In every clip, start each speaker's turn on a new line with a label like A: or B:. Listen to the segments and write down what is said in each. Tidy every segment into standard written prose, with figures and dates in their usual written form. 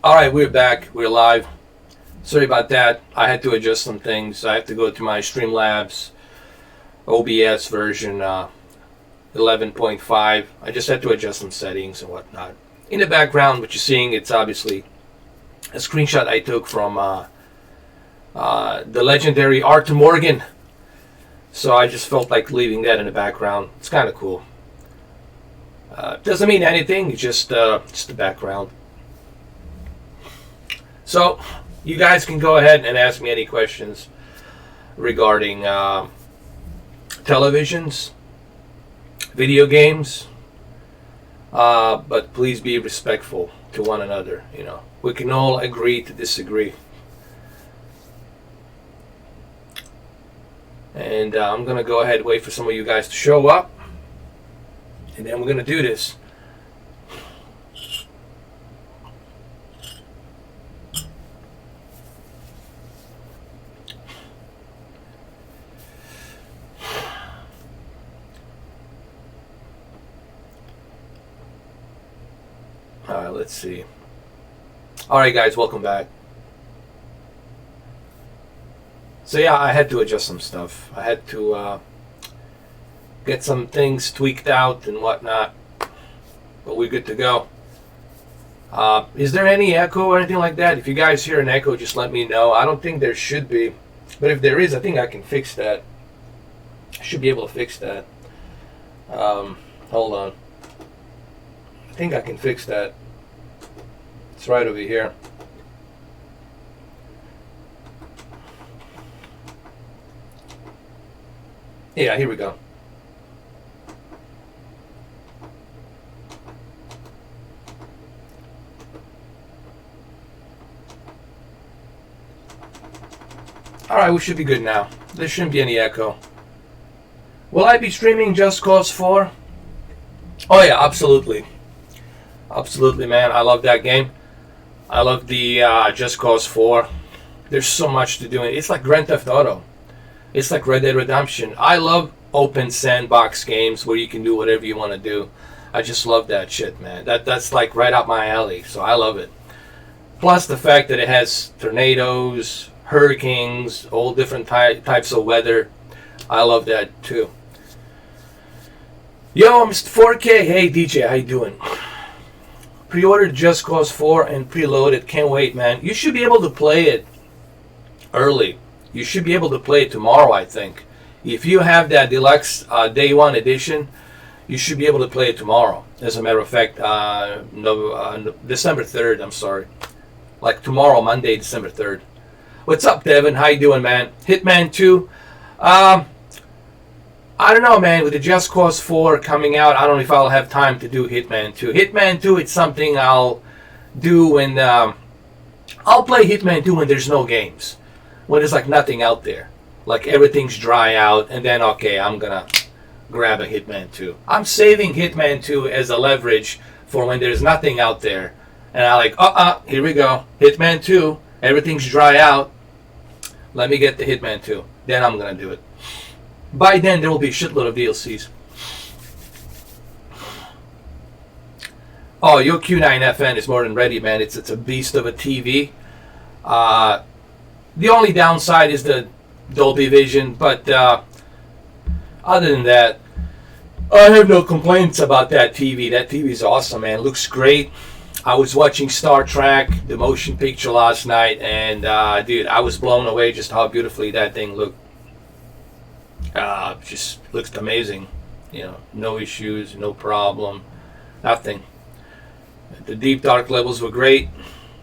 A: All right, we're back. We're live. Sorry about that. I had to adjust some things. I have to go to my Streamlabs OBS version 11.5. I just had to adjust some settings and whatnot. In the background, what you're seeing, it's obviously a screenshot I took from the legendary Arthur Morgan. So I just felt like leaving that in the background. It's kind of cool. Doesn't mean anything. It's just the background. So, you guys can go ahead and ask me any questions regarding televisions, video games, but please be respectful to one another. You know, we can all agree to disagree. And I'm gonna go ahead and wait for some of you guys to show up, and then we're gonna do this. Alright, let's see. Alright guys, welcome back. So yeah, I had to adjust some stuff. I had to get some things tweaked out and whatnot. But we're good to go. Is there any echo or anything like that? If you guys hear an echo, just let me know. I don't think there should be. But if there is, I think I can fix that. I should be able to fix that. Hold on. I think I can fix that. It's right over here. Yeah, here we go. Alright, we should be good now. There shouldn't be any echo. Will I be streaming Just Cause 4? Oh yeah, absolutely. Absolutely, man. I love that game. I love the Just Cause 4. There's so much to do. It's like Grand Theft Auto. It's like Red Dead Redemption. I love open sandbox games where you can do whatever you want to do. I just love that shit, man. That's like right up my alley. So I love it. Plus the fact that it has tornadoes, hurricanes, all different types of weather. I love that too. Yo, Mr. 4K. Hey, DJ, how you doing? Pre-ordered Just Cause 4 and preloaded. Can't wait, man. You should be able to play it early. You should be able to play it tomorrow, I think. If you have that deluxe day one edition, you should be able to play it tomorrow. As a matter of fact, December 3rd, I'm sorry. Like tomorrow, Monday, December 3rd. What's up, Devin? How you doing, man? Hitman 2. I don't know, man. With the Just Cause 4 coming out, I don't know if I'll have time to do Hitman 2. Hitman 2, it's something I'll do when... I'll play Hitman 2 when there's no games. When there's like nothing out there. Like everything's dry out, and then, okay, I'm gonna grab a Hitman 2. I'm saving Hitman 2 as a leverage for when there's nothing out there. And I'm like, here we go. Hitman 2. Everything's dry out. Let me get the Hitman 2. Then I'm gonna do it. By then, there will be a shitload of DLCs. Oh, your Q9FN is more than ready, man. It's a beast of a TV. The only downside is the Dolby Vision, but other than that, I have no complaints about that TV. That TV is awesome, man. It looks great. I was watching Star Trek, the motion picture last night, and dude, I was blown away just how beautifully that thing looked. Just looks amazing. You know, no issues, no problem, nothing. The deep dark levels were great.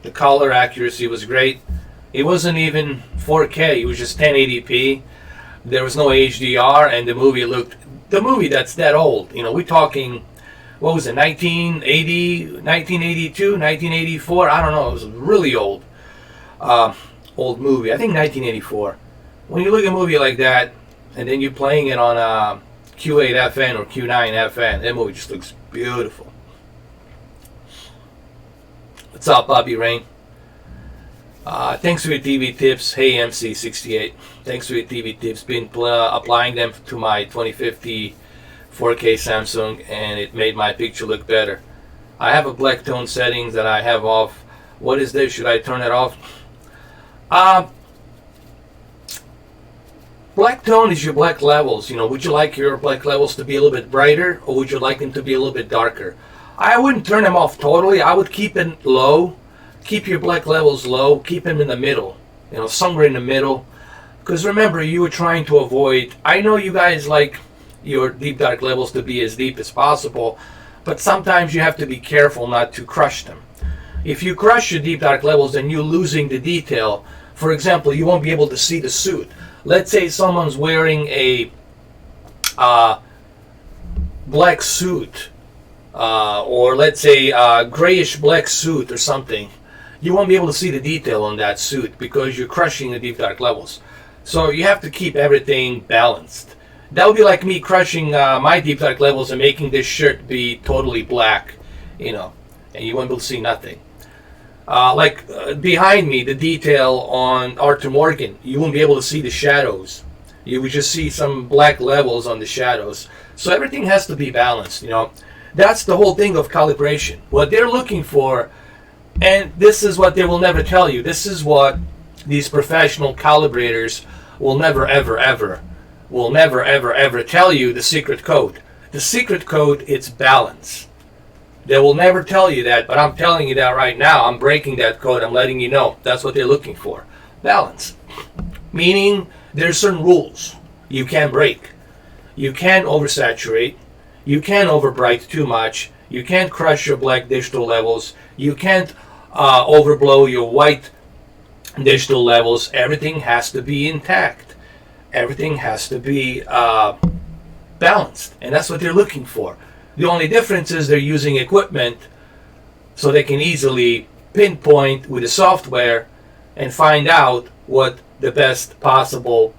A: The color accuracy was great. It wasn't even 4K. It was just 1080p. There was no HDR, and the movie that's that old. You know, we're talking, what was it, 1980, 1982, 1984? I don't know. It was really old. Old movie. I think 1984. When you look at a movie like that, and then you're playing it on Q8FN or Q9FN, that movie just looks beautiful. What's up, Bobby Rain? Thanks for your TV tips. Hey, MC68. Thanks for your TV tips. Been applying them to my 2050 4K Samsung, and it made my picture look better. I have a black tone settings that I have off What is this? Should I turn it off? Uh, Black tone is your black levels. Would you like your black levels to be a little bit brighter, or would you like them to be a little bit darker? I wouldn't turn them off totally. I would keep it low. Keep your black levels low. Keep them in the middle. Somewhere in the middle. Because remember, you were trying to avoid. I know you guys like your deep dark levels to be as deep as possible, but sometimes you have to be careful not to crush them. If you crush your deep dark levels, then you're losing the detail. For example, you won't be able to see the suit. Let's say someone's wearing a black suit, or let's say a grayish black suit or something. You won't be able to see the detail on that suit because you're crushing the deep dark levels. So you have to keep everything balanced. That would be like me crushing my deep dark levels and making this shirt be totally black, and you won't be able to see nothing. Behind me, the detail on Arthur Morgan, you won't be able to see the shadows. You would just see some black levels on the shadows. So everything has to be balanced, That's the whole thing of calibration. What they're looking for, and this is what they will never tell you. This is what these professional calibrators will never, ever, ever tell you, the secret code. The secret code, it's balance. They will never tell you that, but I'm telling you that right now. I'm breaking that code. I'm letting you know. That's what they're looking for. Balance. Meaning there's certain rules you can't break. You can't oversaturate. You can't overbright too much. You can't crush your black digital levels. You can't overblow your white digital levels. Everything has to be intact. Everything has to be balanced. And that's what they're looking for. The only difference is they're using equipment so they can easily pinpoint with the software and find out what the best possible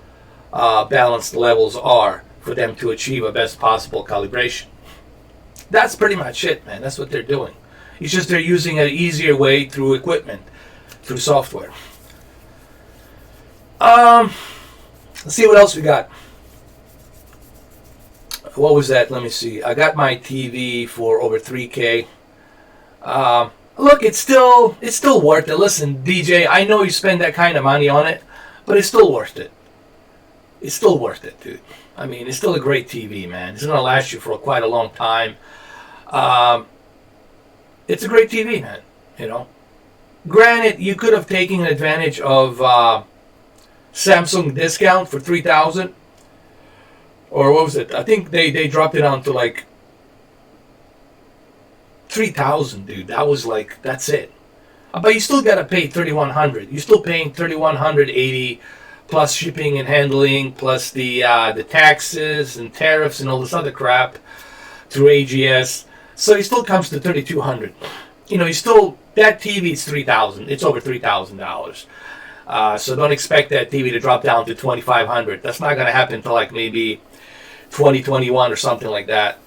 A: balanced levels are for them to achieve a best possible calibration. That's pretty much it, man. That's what they're doing. It's just they're using an easier way through equipment, through software. Let's see what else we got. What was that? Let me see. I got my TV for over 3K. Look, it's still worth it. Listen, DJ, I know you spend that kind of money on it, but it's still worth it. It's still worth it, dude. I mean, it's still a great TV, man. It's gonna last you for quite a long time. It's a great TV, man. Granted, you could have taken advantage of Samsung discount for $3,000. Or what was it? I think they dropped it down to like $3,000, dude. That's it. But you still gotta pay $3,100. You're still paying $3,180 plus shipping and handling, plus the taxes and tariffs and all this other crap through AGS. So it still comes to $3,200. That TV is $3,000. It's over $3,000. So don't expect that TV to drop down to $2,500. That's not gonna happen until like maybe 2021 or something like that.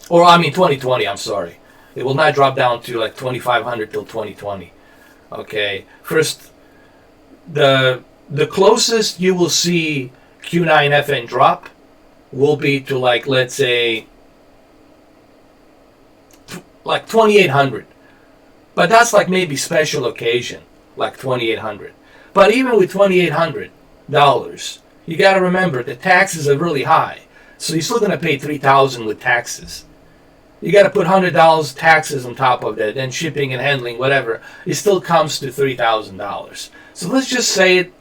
A: Or 2020, I'm sorry. It will not drop down to like 2,500 till 2020. Okay. First, the closest you will see Q9FN drop will be to like, let's say, like 2,800. But that's like maybe special occasion, like 2,800. But even with $2,800, you got to remember the taxes are really high. So you're still going to pay $3,000 with taxes. You got to put $100 taxes on top of that, then shipping and handling, whatever. It still comes to $3,000. So let's just say it.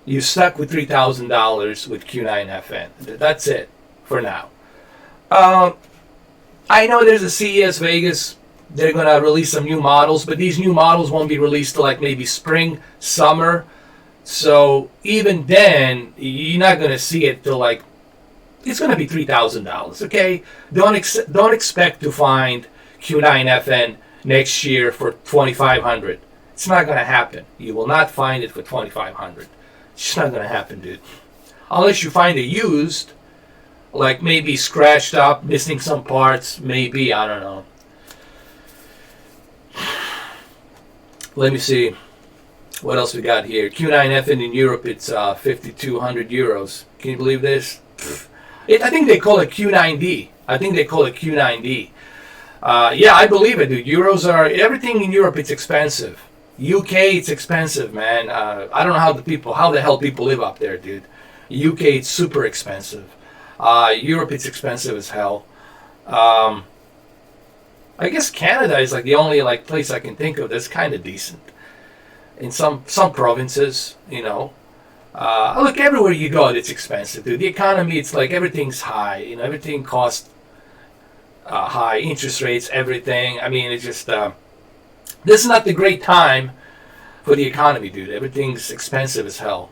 A: You're stuck with $3,000 with Q9FN. That's it for now. I know there's a CES Vegas. They're going to release some new models, but these new models won't be released till like maybe spring, summer. So even then, you're not going to see it till like, it's going to be $3,000, okay? Don't expect to find Q9FN next year for $2,500. It's not going to happen. You will not find it for $2,500. It's just not going to happen, dude. Unless you find it used, like maybe scratched up, missing some parts, maybe, I don't know. Let me see. What else we got here? Q9FN in Europe, it's 5,200 euros. Can you believe this? I think they call it Q9D. Yeah, I believe it, dude. Euros are everything in Europe. It's expensive. UK, it's expensive, man. I don't know how the hell people live up there, dude. UK, it's super expensive. Europe, it's expensive as hell. I guess Canada is like the only like place I can think of that's kind of decent. In some provinces, you know. Look, everywhere you go, it's expensive, dude. The economy, it's like everything's high. You know, everything costs high interest rates, everything. I mean, it's just this is not the great time for the economy, dude. Everything's expensive as hell.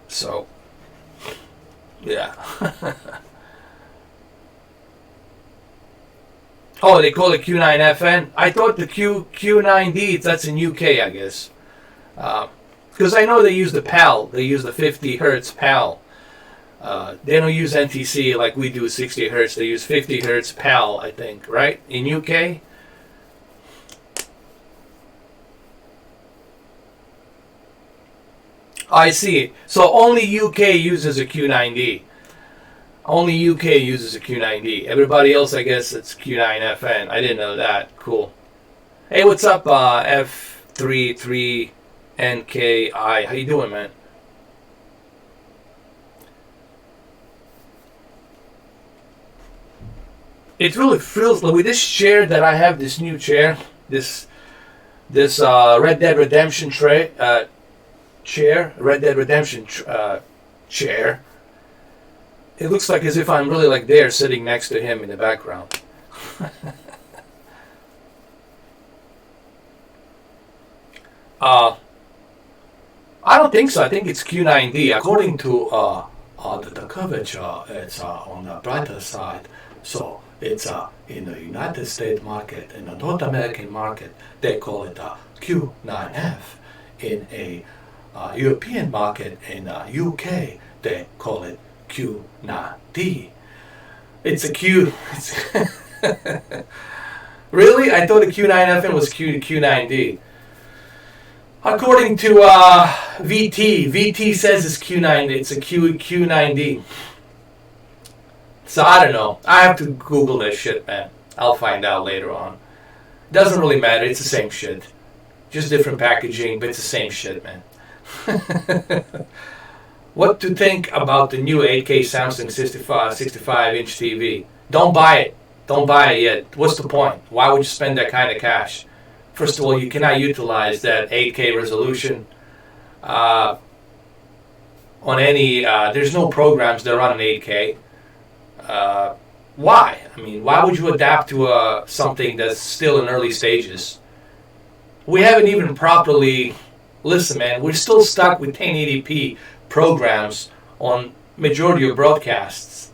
A: So, yeah. Oh, they call it Q9FN. I thought the Q9D, that's in UK, I guess. Because I know they use the PAL. They use the 50 hertz PAL. They don't use NTC like we do 60 hertz. They use 50 hertz PAL, I think, right? In UK? I see. So only UK uses a Q9D. Only UK uses a Q9D. Everybody else, I guess, it's Q9FN. I didn't know that. Cool. Hey, what's up, F33NKI? How you doing, man? It really feels like with this chair that I have, this new chair, this Red Dead Redemption chair, Red Dead Redemption chair. It looks like as if I'm really like there sitting next to him in the background. I don't think so. I think it's Q9D. According to the curvature, it's on the brighter side. So it's in the United States market, in the North American market, they call it Q9F. In a European market, in UK, they call it Q9D. It's a Q. Really? I thought the Q9FN was Q9D. According to VT says it's Q9. It's a Q9D. So I don't know. I have to Google this shit, man. I'll find out later on. Doesn't really matter. It's the same shit. Just different packaging, but it's the same shit, man. What to think about the new 8K Samsung 65-inch TV? Don't buy it. Don't buy it yet. What's the point? Why would you spend that kind of cash? First of all, you cannot utilize that 8K resolution on any. There's no programs that run in 8K. Why? I mean, why would you adapt to something that's still in early stages? We haven't even properly. Listen, man, we're still stuck with 1080p programs on majority of broadcasts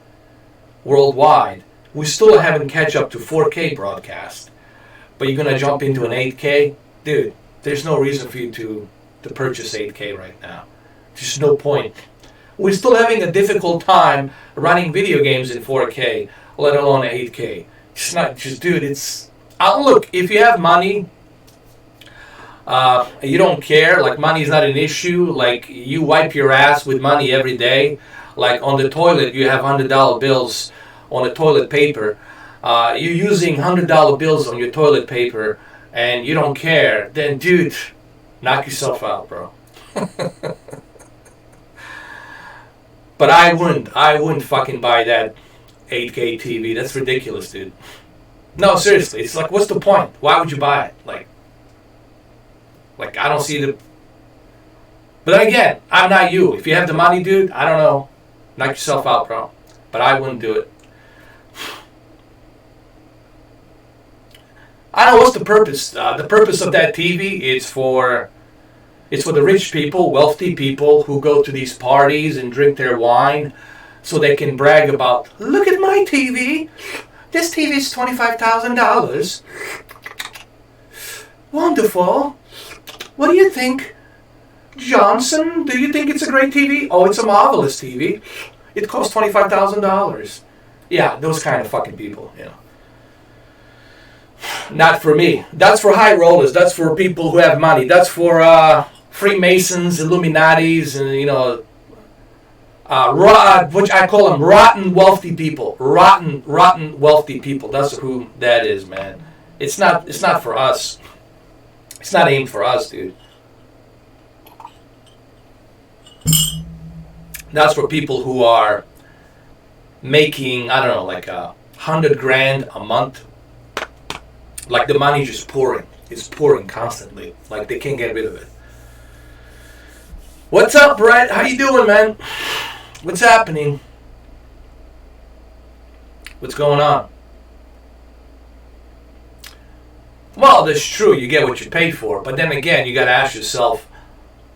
A: worldwide. We still haven't catch up to 4K broadcast. But you're gonna jump into an 8K? Dude, there's no reason for you to purchase 8K right now. There's no point. We're still having a difficult time running video games in 4K, let alone 8K. It's not just, dude, it's... look, if you have money, you don't care, like money's not an issue, like you wipe your ass with money every day, like on the toilet you have $100 bills on the toilet paper, you're using $100 bills on your toilet paper and you don't care, then dude, knock yourself out, bro. But I wouldn't fucking buy that 8K TV. That's ridiculous, dude. No, seriously, it's like, what's the point? Why would you buy it? Like, I don't see the... But again, I'm not you. If you have the money, dude, I don't know. Knock yourself out, bro. But I wouldn't do it. I don't know what's the purpose. The purpose of that TV is for the rich people, wealthy people who go to these parties and drink their wine so they can brag about, look at my TV. This TV is $25,000. Wonderful. What do you think? Johnson, do you think it's a great TV? Oh, it's a marvelous TV. It costs $25,000. Yeah, those kind of fucking people, you know. Not for me. That's for high rollers. That's for people who have money. That's for Freemasons, Illuminatis, and, you know, Which I call them rotten wealthy people. Rotten wealthy people. That's who that is, man. It's not for us. It's not aimed for us, dude. That's for people who are making, I don't know, like $100,000 a month. Like the money just pouring. It's pouring constantly. Like they can't get rid of it. What's up, Brett? How you doing, man? What's happening? What's going on? Well, that's true. You get what you pay for. But then again, you got to ask yourself,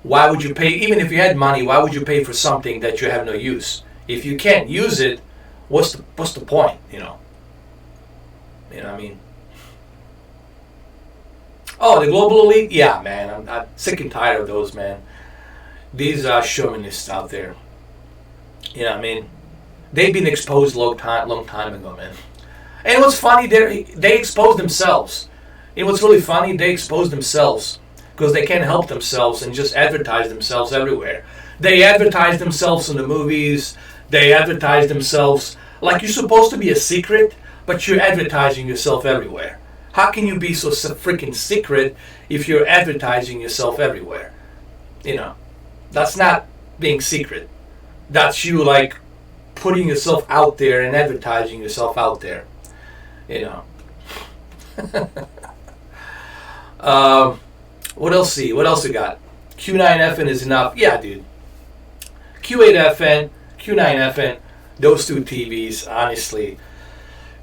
A: why would you pay, even if you had money, why would you pay for something that you have no use? If you can't use it, what's the point, You know what I mean? Oh, the global elite? Yeah, man. I'm sick and tired of those, man. These chauvinists out there. You know what I mean? They've been exposed long time ago, man. And what's funny, they exposed themselves. You know what's really funny? They exposed themselves because they can't help themselves and just advertise themselves everywhere. They advertise themselves in the movies. They advertise themselves like you're supposed to be a secret, but you're advertising yourself everywhere. How can you be so freaking secret if you're advertising yourself everywhere? You know, that's not being secret. That's you like putting yourself out there and advertising yourself out there. You know. What else? What else we got? Q9FN is enough. Yeah, dude. Q8FN, Q9FN, those two TVs, honestly.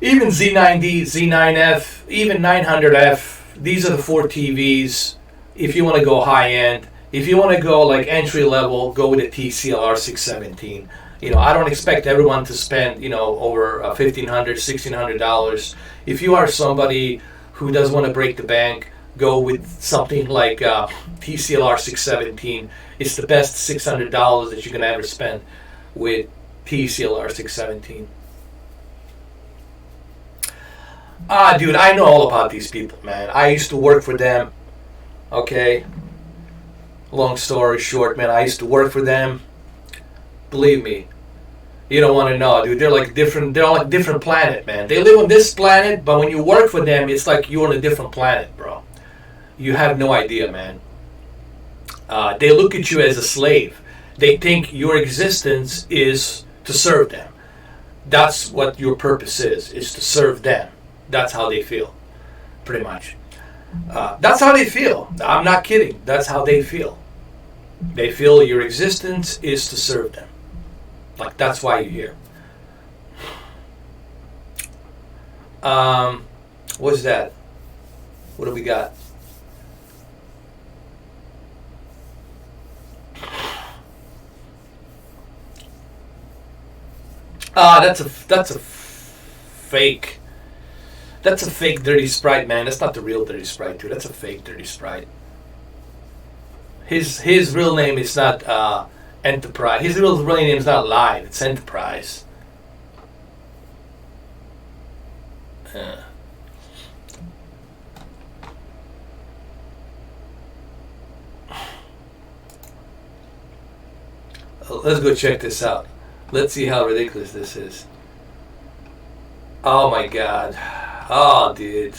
A: Even Z9D, Z9F, even 900F, these are the four TVs. If you want to go high end, if you want to go like entry level, go with a TCLR 617. You know, I don't expect everyone to spend, over $1,500, $1,600. If you are somebody who doesn't want to break the bank, go with something like TCLR 617. It's the best $600 that you can ever spend with TCLR 617. Dude, I know all about these people, man. I used to work for them. Okay. Long story short, man, I used to work for them. Believe me, you don't want to know, dude. They're like different planet, man. They live on this planet, but when you work for them, it's like you're on a different planet, bro. You have no idea, man. They look at you as a slave. They think your existence is to serve them. That's what your purpose is to serve them. That's how they feel, pretty much. That's how they feel. I'm not kidding. That's how they feel. They feel your existence is to serve them. Like, that's why you're here. What's that? What do we got? That's a fake. That's a fake Dirty Sprite, man. That's not the real Dirty Sprite, dude. That's a fake Dirty Sprite. His real name is not Enterprise. His real name is not Live. It's Enterprise. Let's go check this out. Let's see how ridiculous this is. Oh my god. Oh, dude.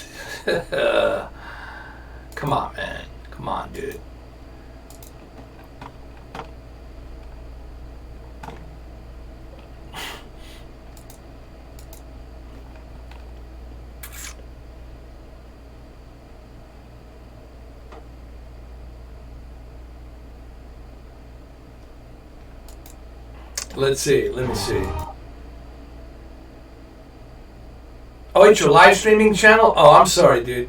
A: Come on, man. Come on, dude. Let's see. Let me see. Oh, it's your live streaming channel? Oh, I'm sorry, dude.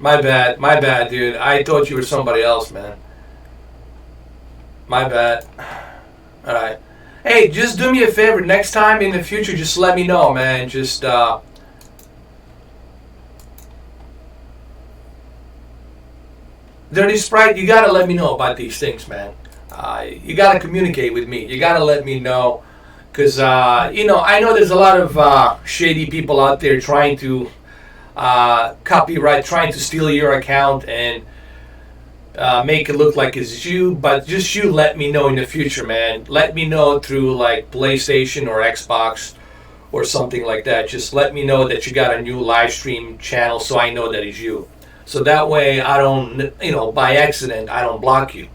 A: My bad, dude. I thought you were somebody else, man. My bad. Alright. Hey, just do me a favor. Next time in the future, just let me know, man. Just, Dirty Sprite, you gotta let me know about these things, man. You gotta communicate with me. You gotta let me know. Because, I know there's a lot of shady people out there trying to copyright, trying to steal your account. And make it look like it's you, but just you let me know in the future, man. Let me know through like PlayStation or Xbox or something like that. Just let me know that you got a new live stream channel so I know that it's you. So that way I don't, by accident, I don't block you.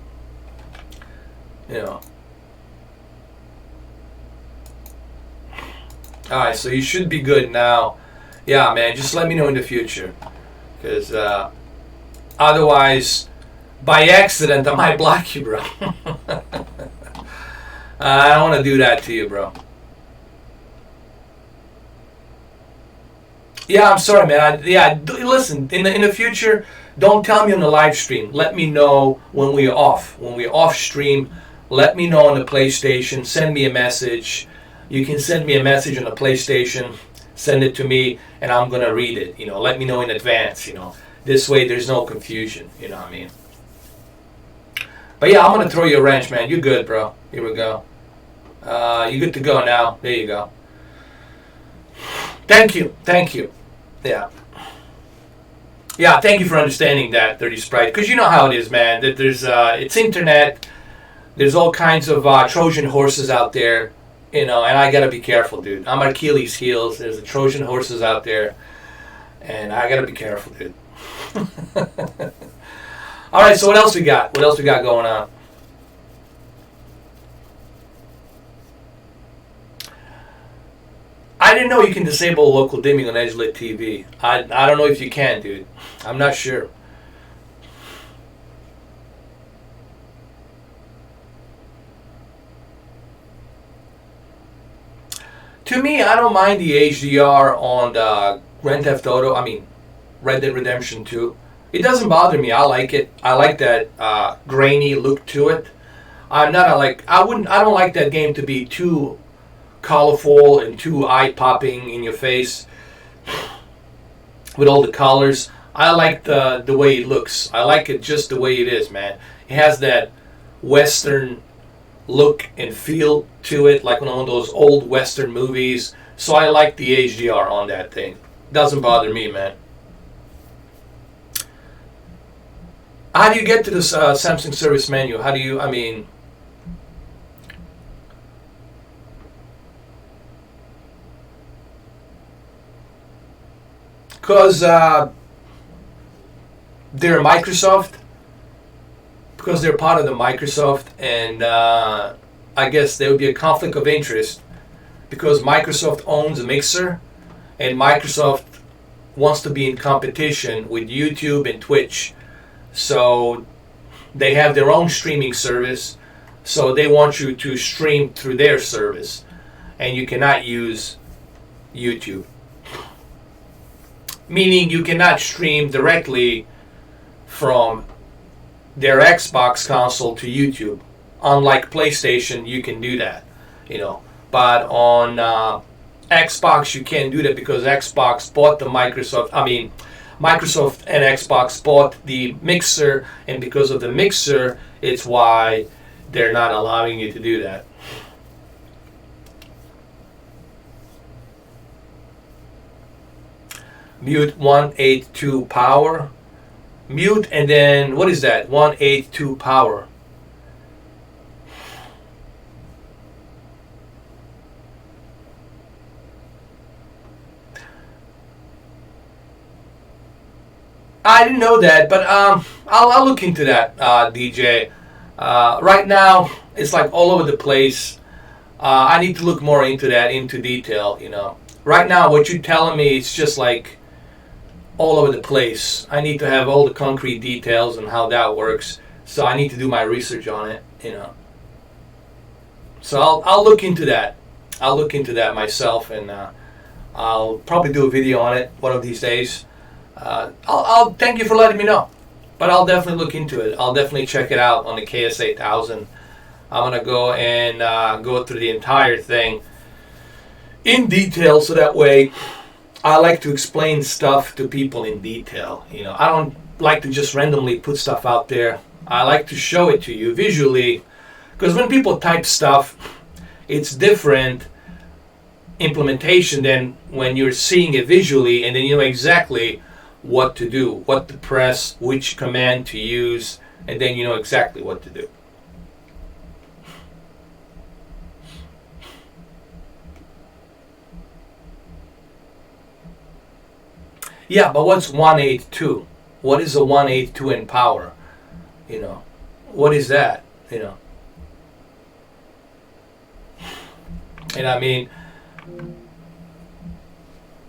A: Alright, so you should be good now. Yeah, man, just let me know in the future. Because otherwise, by accident, I might block you, bro. I don't want to do that to you, bro. Yeah, I'm sorry, man. Listen, in the future, don't tell me on the live stream. Let me know when we're off. When we're off stream, let me know on the PlayStation. Send me a message. You can send me a message on the PlayStation. Send it to me, and I'm going to read it. Let me know in advance, This way, there's no confusion, you know what I mean? But yeah, I'm going to throw you a wrench, man. You're good, bro. Here we go. You're good to go now. There you go. Thank you. Yeah. Yeah, thank you for understanding that, Dirty Sprite. Because you know how it is, man. That there's it's internet. There's all kinds of Trojan horses out there, and I gotta be careful, dude. I'm Achilles' heels. There's the Trojan horses out there, and I gotta be careful, dude. All right, so what else we got? What else we got going on? I didn't know you can disable local dimming on EdgeLit TV. I don't know if you can, dude. I'm not sure. To me, I don't mind the HDR on the Grand Theft Auto. I mean, Red Dead Redemption 2. It doesn't bother me. I like it. I like that grainy look to it. I don't like that game to be too colorful and too eye-popping in your face with all the colors. I like the way it looks. I like it just the way it is, man. It has that Western look and feel to it, like one of those old Western movies. So I like the HDR on that thing. Doesn't bother me, man. How do you get to this Samsung service menu? Because they're Microsoft, because they're part of the Microsoft, and I guess there would be a conflict of interest because Microsoft owns a Mixer, and Microsoft wants to be in competition with YouTube and Twitch. So they have their own streaming service, so they want you to stream through their service, and you cannot use YouTube. Meaning you cannot stream directly from their Xbox console to YouTube. Unlike PlayStation, you can do that, But on Xbox, you can't do that because Xbox bought the Microsoft and Xbox bought the Mixer, and because of the Mixer, it's why they're not allowing you to do that. Mute 182 power. Mute and then, what is that? 182 power. I didn't know that, but I'll look into that, DJ. Right now, it's like all over the place. I need to look more into that, into detail, Right now, what you're telling me, it's just like all over the place. I need to have all the concrete details on how that works, so I need to do my research on it, So I'll look into that. I'll look into that myself, and I'll probably do a video on it one of these days. I'll thank you for letting me know, but I'll definitely look into it. I'll definitely check it out on the KS8000. I'm gonna go and go through the entire thing in detail, so that way I like to explain stuff to people in detail. I don't like to just randomly put stuff out there. I like to show it to you visually, because when people type stuff, it's different implementation than when you're seeing it visually, and then you know exactly what to do, what to press, which command to use and then you know exactly what to do. Yeah, but what's 182? What is a 182 in power? You know, what is that? You know, and I mean,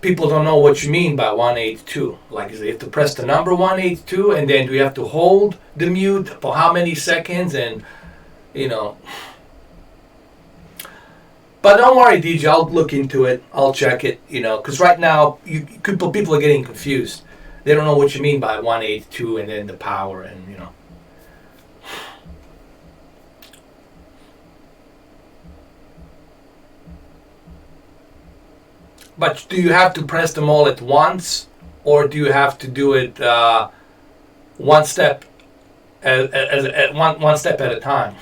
A: people don't know what you mean by 182. Like, is it you have to press the number 182, and then do you have to hold the mute for how many seconds? And you know, but don't worry, DJ. I'll look into it. I'll check it. You know, because right now, people are getting confused. They don't know what you mean by 182 and then the power, and you know. But do you have to press them all at once, or do you have to do it one step one step at a time?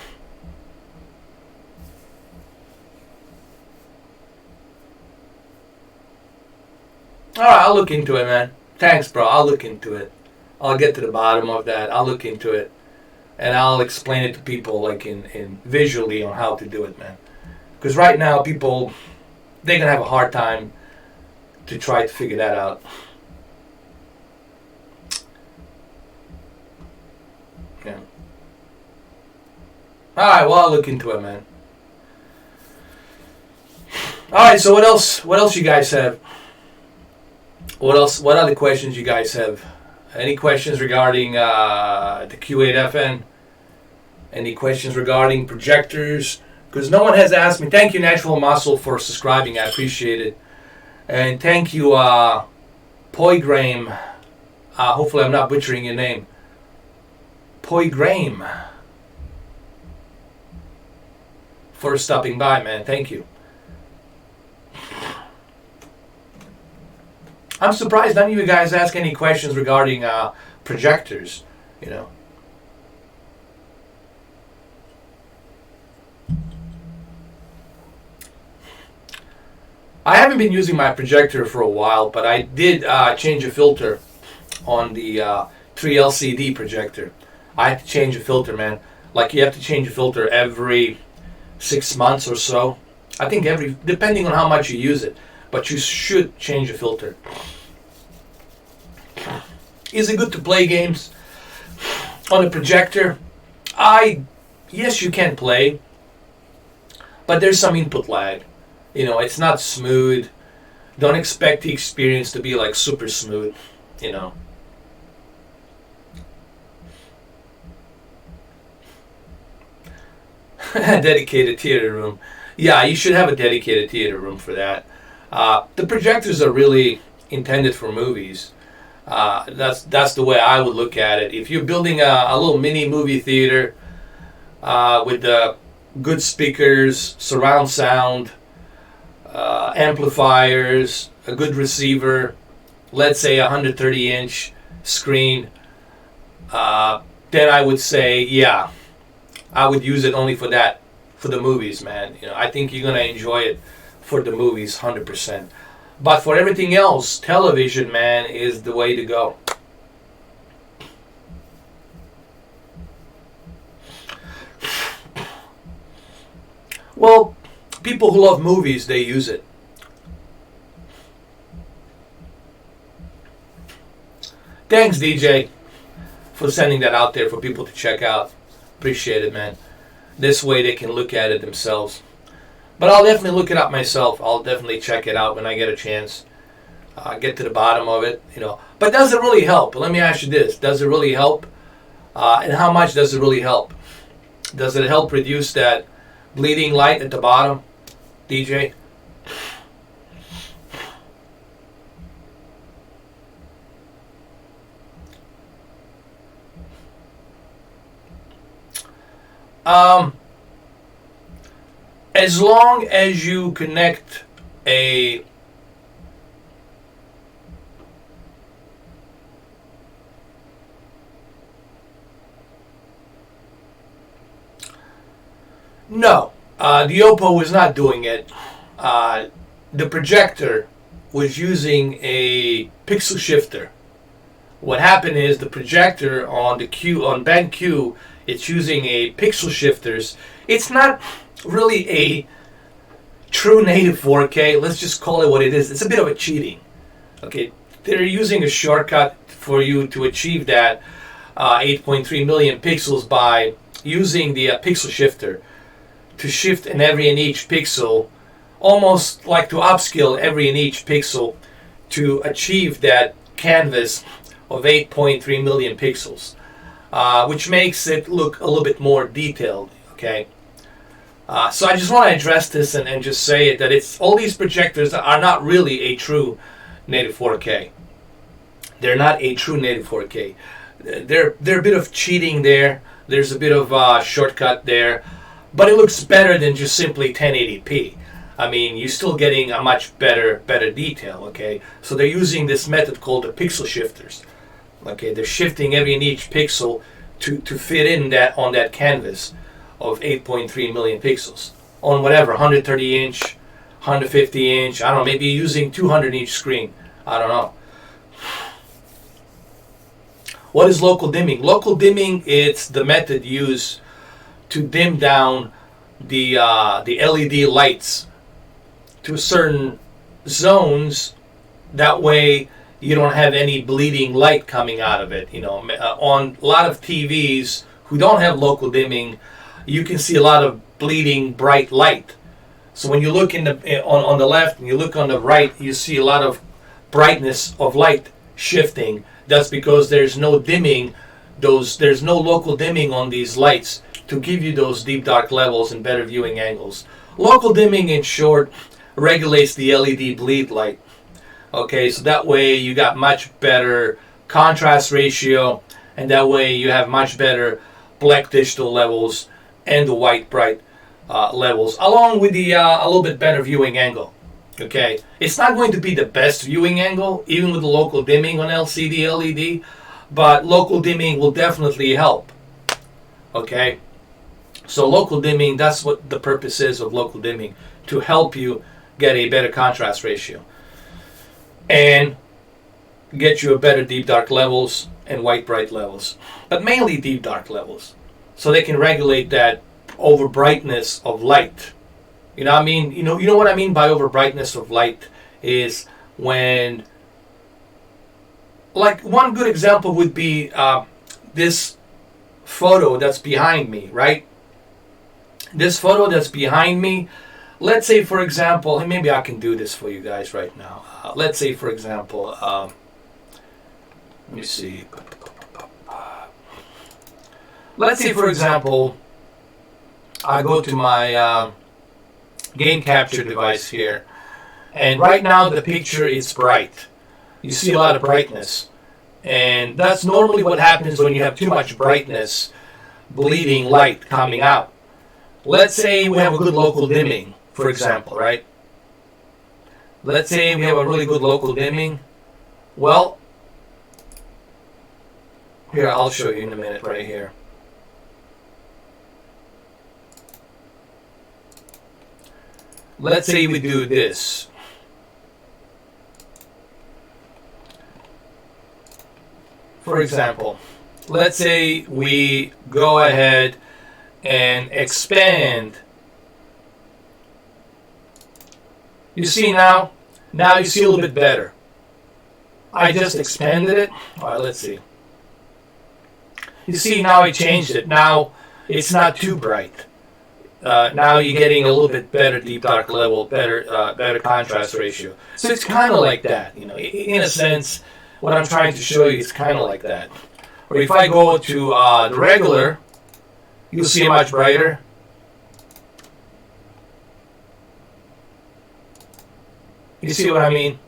A: All right, I'll look into it, man. Thanks, bro. I'll look into it. I'll get to the bottom of that. I'll look into it, and I'll explain it to people like in visually on how to do it, man. Because right now, people they're gonna have a hard time to try to figure that out. Yeah. All right. Well, I'll look into it, man. All right. So what else? What else you guys have? What else? What other questions you guys have? Any questions regarding the Q8FN? Any questions regarding projectors? Because no one has asked me. Thank you, Natural Muscle, for subscribing. I appreciate it. And thank you, Poigrame. Hopefully I'm not butchering your name. Poigrame. For stopping by, man. Thank you. I'm surprised none of you guys ask any questions regarding projectors, you know. I haven't been using my projector for a while, but I did change a filter on the 3LCD projector. I have to change a filter, man. Like, you have to change a filter every 6 months or so. I think depending on how much you use it, but you should change a filter. Is it good to play games on a projector? Yes, you can play, but there's some input lag. You know, it's not smooth. Don't expect the experience to be like super smooth, you know. Dedicated theater room. Yeah, you should have a dedicated theater room for that. The projectors are really intended for movies. That's the way I would look at it. If you're building a little mini movie theater with good speakers, surround sound, amplifiers, a good receiver, let's say a 130-inch screen, then I would say, yeah, I would use it only for that, for the movies, man. You know, I think you're gonna enjoy it for the movies, 100%. But for everything else, television, man, is the way to go. Well, people who love movies, they use it. Thanks, DJ, for sending that out there for people to check out. Appreciate it, man. This way they can look at it themselves. But I'll definitely look it up myself. I'll definitely check it out when I get a chance. Get to the bottom of it, you know. But does it really help? Let me ask you this. Does it really help? And how much does it really help? Does it help reduce that bleeding light at the bottom, DJ? As long as you connect a no, the Oppo was not doing it. The projector was using a pixel shifter, What happened is the projector on the Q on BenQ, it's using a pixel shifters. It's not really a true native 4K. Let's just call it what it is. It's a bit of a cheating. Okay, they're using a shortcut for you to achieve that 8.3 million pixels by using the pixel shifter to shift in every and each pixel, almost like to upscale every and each pixel to achieve that canvas of 8.3 million pixels, which makes it look a little bit more detailed. Okay, so I just want to address this and just say it, that it's all these projectors are not really a true native 4K. They're not a true native 4K. They're a bit of cheating there. There's a bit of shortcut there, but it looks better than just simply 1080p. I mean, you're still getting a much better detail. Okay, so they're using this method called the pixel shifters. Okay, they're shifting every and each pixel to fit in that on that canvas of 8.3 million pixels on whatever 130 inch, 150 inch. I don't know. Maybe using 200 inch screen. I don't know. What is local dimming? Local dimming, it's the method used to dim down the LED lights to certain zones. That way you don't have any bleeding light coming out of it. You know, on a lot of TVs who don't have local dimming, you can see a lot of bleeding bright light. So when you look on the left and you look on the right, you see a lot of brightness of light shifting. That's because there's no dimming. There's no local dimming on these lights to give you those deep dark levels and better viewing angles. Local dimming, in short, regulates the LED bleed light. Okay, so that way you got much better contrast ratio, and that way you have much better black digital levels and the white bright levels, along with the a little bit better viewing angle. Okay, it's not going to be the best viewing angle, even with the local dimming on LCD LED, but local dimming will definitely help. Okay, so local dimming, that's what the purpose is of local dimming, to help you get a better contrast ratio and get you a better deep dark levels and white bright levels, but mainly deep dark levels, so they can regulate that over brightness of light. You know what I mean? You know what I mean by over brightness of light is when, like, one good example would be this photo that's behind me, right? This photo that's behind me, let's say, for example, and maybe I can do this for you guys right now. Let's say, for example, let me see. Let's say, for example, I go to my game capture device here, and right now the picture is bright. You see a lot of brightness, and that's normally what happens when you have too much brightness, bleeding light coming out. Let's say we have a good local dimming, for example, right? Let's say we have a really good local dimming. Well, here, I'll show you in a minute right here. Let's say we do this. For example, let's say we go ahead and expand. You see now you see a little bit better. I just expanded it. All right, let's see. You see now I changed it. Now it's not too bright. Now you're getting a little bit better deep dark level, better contrast ratio. So it's kind of like that, you know. In a sense, what I'm trying to show you is kind of like that. Or if I go to the regular, you'll see much brighter. You see what I mean?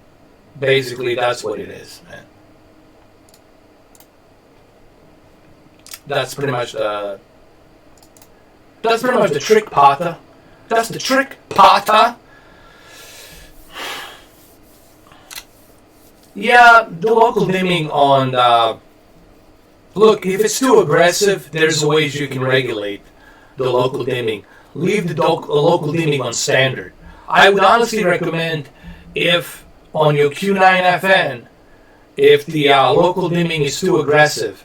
A: Basically, that's what it is, man. That's pretty much the trick, Pata. That's the trick, Pata. Yeah, the local dimming on... look, if it's too aggressive, there's ways you can regulate the local dimming. Leave the local dimming on standard. I would honestly recommend, if on your Q9FN if the local dimming is too aggressive,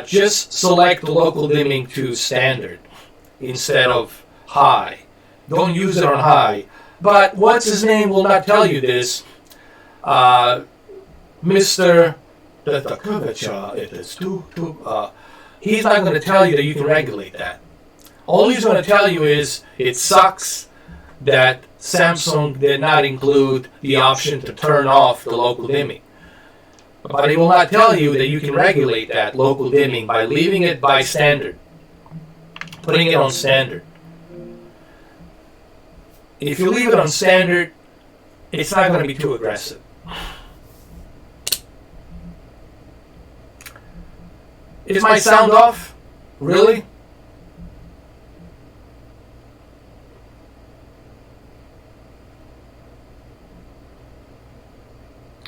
A: just select the local dimming to standard instead of high. Don't use it on high. But what's his name will not tell you this. Mr. It is too. He's not going to tell you that you can regulate that. All he's going to tell you is it sucks that Samsung did not include the option to turn off the local dimming. But he will not tell you that you can regulate that local dimming by leaving it by standard, putting it on standard. If you leave it on standard, it's not going to be too aggressive. Is my sound off? Really?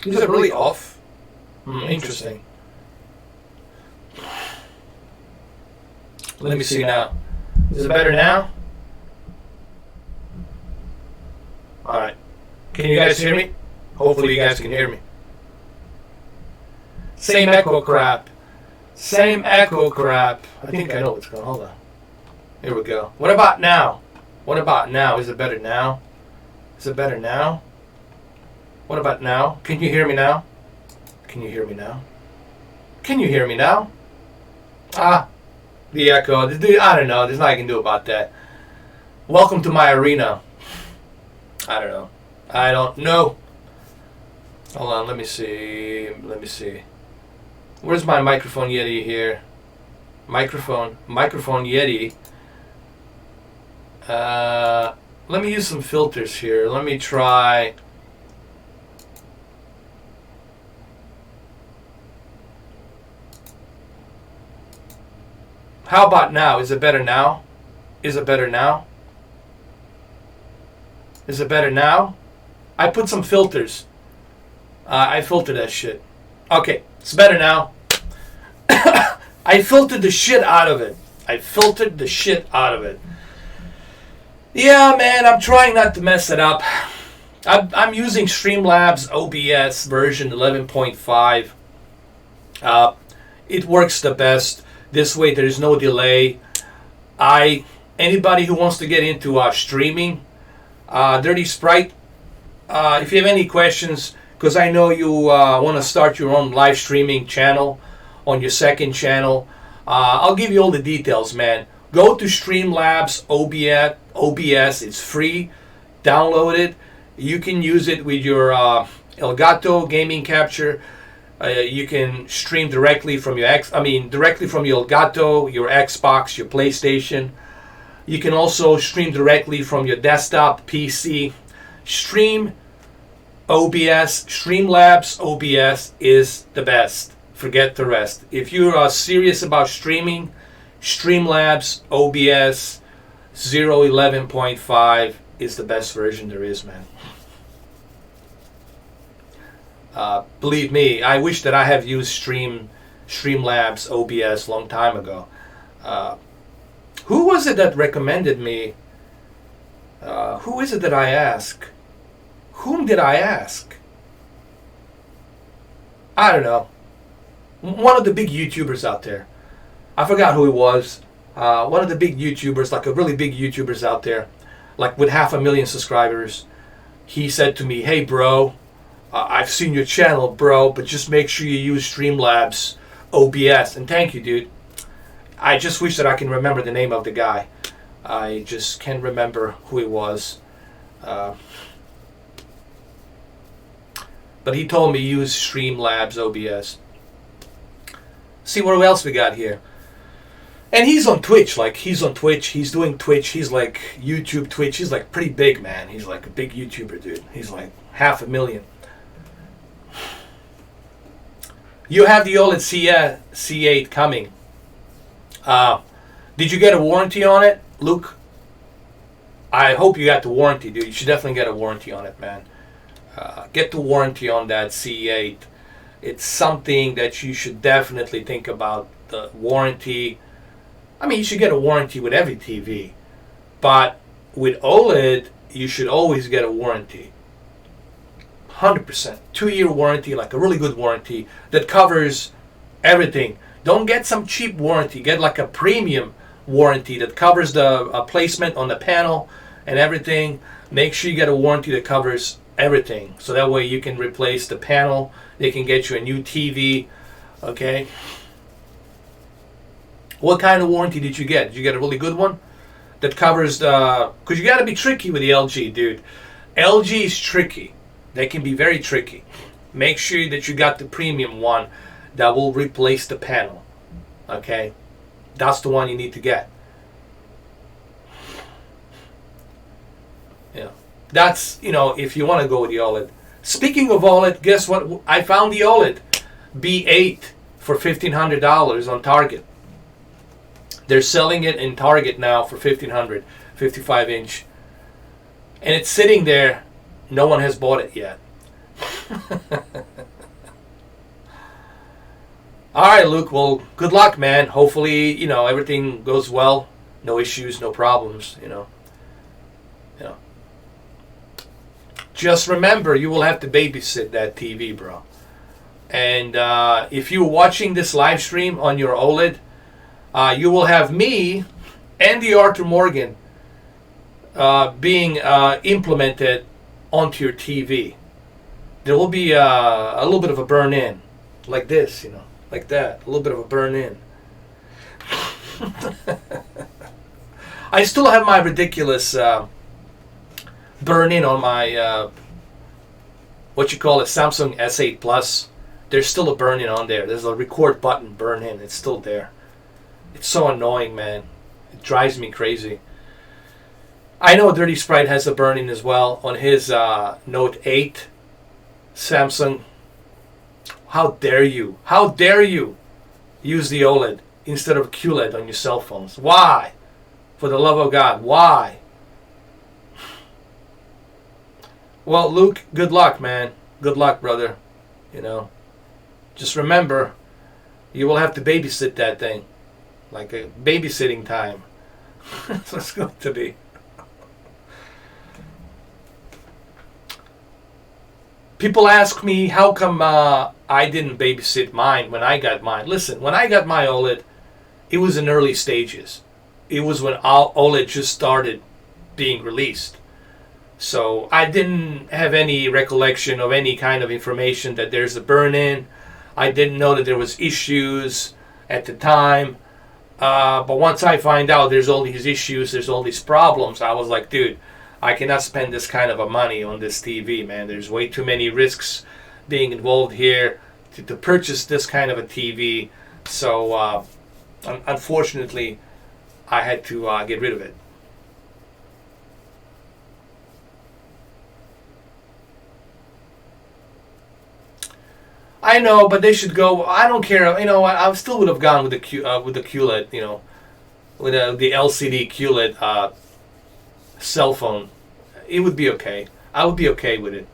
A: Is it really off? Interesting. Let me see now. Is it better now? Alright. Can you guys hear me? Hopefully you guys can hear me. Same echo crap. Same echo crap. I think I know what's going on. Hold on. Here we go. What about now? What about now? Is it better now? Is it better now? What about now? Can you hear me now? Can you hear me now? Can you hear me now? The echo. I don't know. There's nothing I can do about that. Welcome to my arena. I don't know. I don't know. Hold on. Let me see. Let me see. Where's my microphone Yeti here? Microphone Yeti. Let me use some filters here. Let me try. How about now? Is it better now? Is it better now? Is it better now? I put some filters. I filtered that shit. Okay, it's better now. I filtered the shit out of it. I filtered the shit out of it. Yeah, man, I'm trying not to mess it up. I'm using Streamlabs OBS version 11.5. It works the best. This way there is no delay. Anybody who wants to get into streaming, Dirty Sprite, if you have any questions, because I know you want to start your own live streaming channel on your second channel, I'll give you all the details, man. Go to Streamlabs OBS. It's free. Download it. You can use it with your Elgato gaming capture. You can stream directly from your directly from your Elgato, your Xbox, your PlayStation. You can also stream directly from your desktop PC. Streamlabs OBS is the best. Forget the rest. If you're serious about streaming, Streamlabs OBS 0.11.5 is the best version there is, man. Believe me, I wish that I have used Streamlabs OBS a long time ago. Who was it that recommended me? Who is it that I ask? Whom did I ask? I don't know. One of the big YouTubers out there. I forgot who it was. One of the big YouTubers, like a really big YouTubers out there, like with 500,000 subscribers. He said to me, "Hey, bro, I've seen your channel, bro, but just make sure you use Streamlabs OBS." And thank you, dude. I just wish that I can remember the name of the guy. I just can't remember who it was. But he told me use Streamlabs OBS. See what else we got here. And he's on Twitch. He's on Twitch. He's doing Twitch. He's like YouTube, Twitch. He's like pretty big, man. He's like a big YouTuber, dude. He's like 500,000. You have the OLED C8 coming. Did you get a warranty on it, Luke? I hope you got the warranty, dude. You should definitely get a warranty on it, man. Get the warranty on that C8. It's something that you should definitely think about. The warranty. I mean, you should get a warranty with every TV. But with OLED, you should always get a warranty. 100%. 2-year warranty, like a really good warranty that covers everything. Don't get some cheap warranty. Get like a premium warranty that covers the placement on the panel and everything. Make sure you get a warranty that covers everything. So that way you can replace the panel. They can get you a new TV. Okay. What kind of warranty did you get? Did you get a really good one that covers the... Because you got to be tricky with the LG, dude. LG is tricky. They can be very tricky. Make sure that you got the premium one that will replace the panel. Okay? That's the one you need to get. Yeah. That's, if you want to go with the OLED. Speaking of OLED, guess what? I found the OLED B8 for $1,500 on Target. They're selling it in Target now for $1,500, 55-inch. And it's sitting there. No one has bought it yet. All right, Luke. Well, good luck, man. Hopefully, everything goes well. No issues, no problems, Just remember, you will have to babysit that TV, bro. And if you're watching this live stream on your OLED, you will have me and the Arthur Morgan being implemented onto your TV. There will be a little bit of a burn-in, like this, like that. A little bit of a burn-in. I still have my ridiculous burn-in on my, what you call it, Samsung S8 Plus. There's still a burn-in on there. There's a record button burn-in. It's still there. It's so annoying, man. It drives me crazy. I know Dirty Sprite has a burn-in as well on his Note 8 Samsung. How dare you? How dare you use the OLED instead of QLED on your cell phones? Why? For the love of God, why? Well, Luke, good luck, man. Good luck, brother. Just remember, you will have to babysit that thing. Like a babysitting time. That's what it's going to be. People ask me how come I didn't babysit mine when I got mine. Listen, when I got my OLED, it was in early stages. It was when OLED just started being released. So I didn't have any recollection of any kind of information that there's a burn-in. I didn't know that there was issues at the time. But once I find out there's all these issues, there's all these problems, I was like, dude, I cannot spend this kind of a money on this TV, man. There's way too many risks being involved here to purchase this kind of a TV. So, unfortunately, I had to get rid of it. I know, but they should go. I don't care. I still would have gone with the QLED. With the LCD QLED cell phone. It would be okay. I would be okay with it.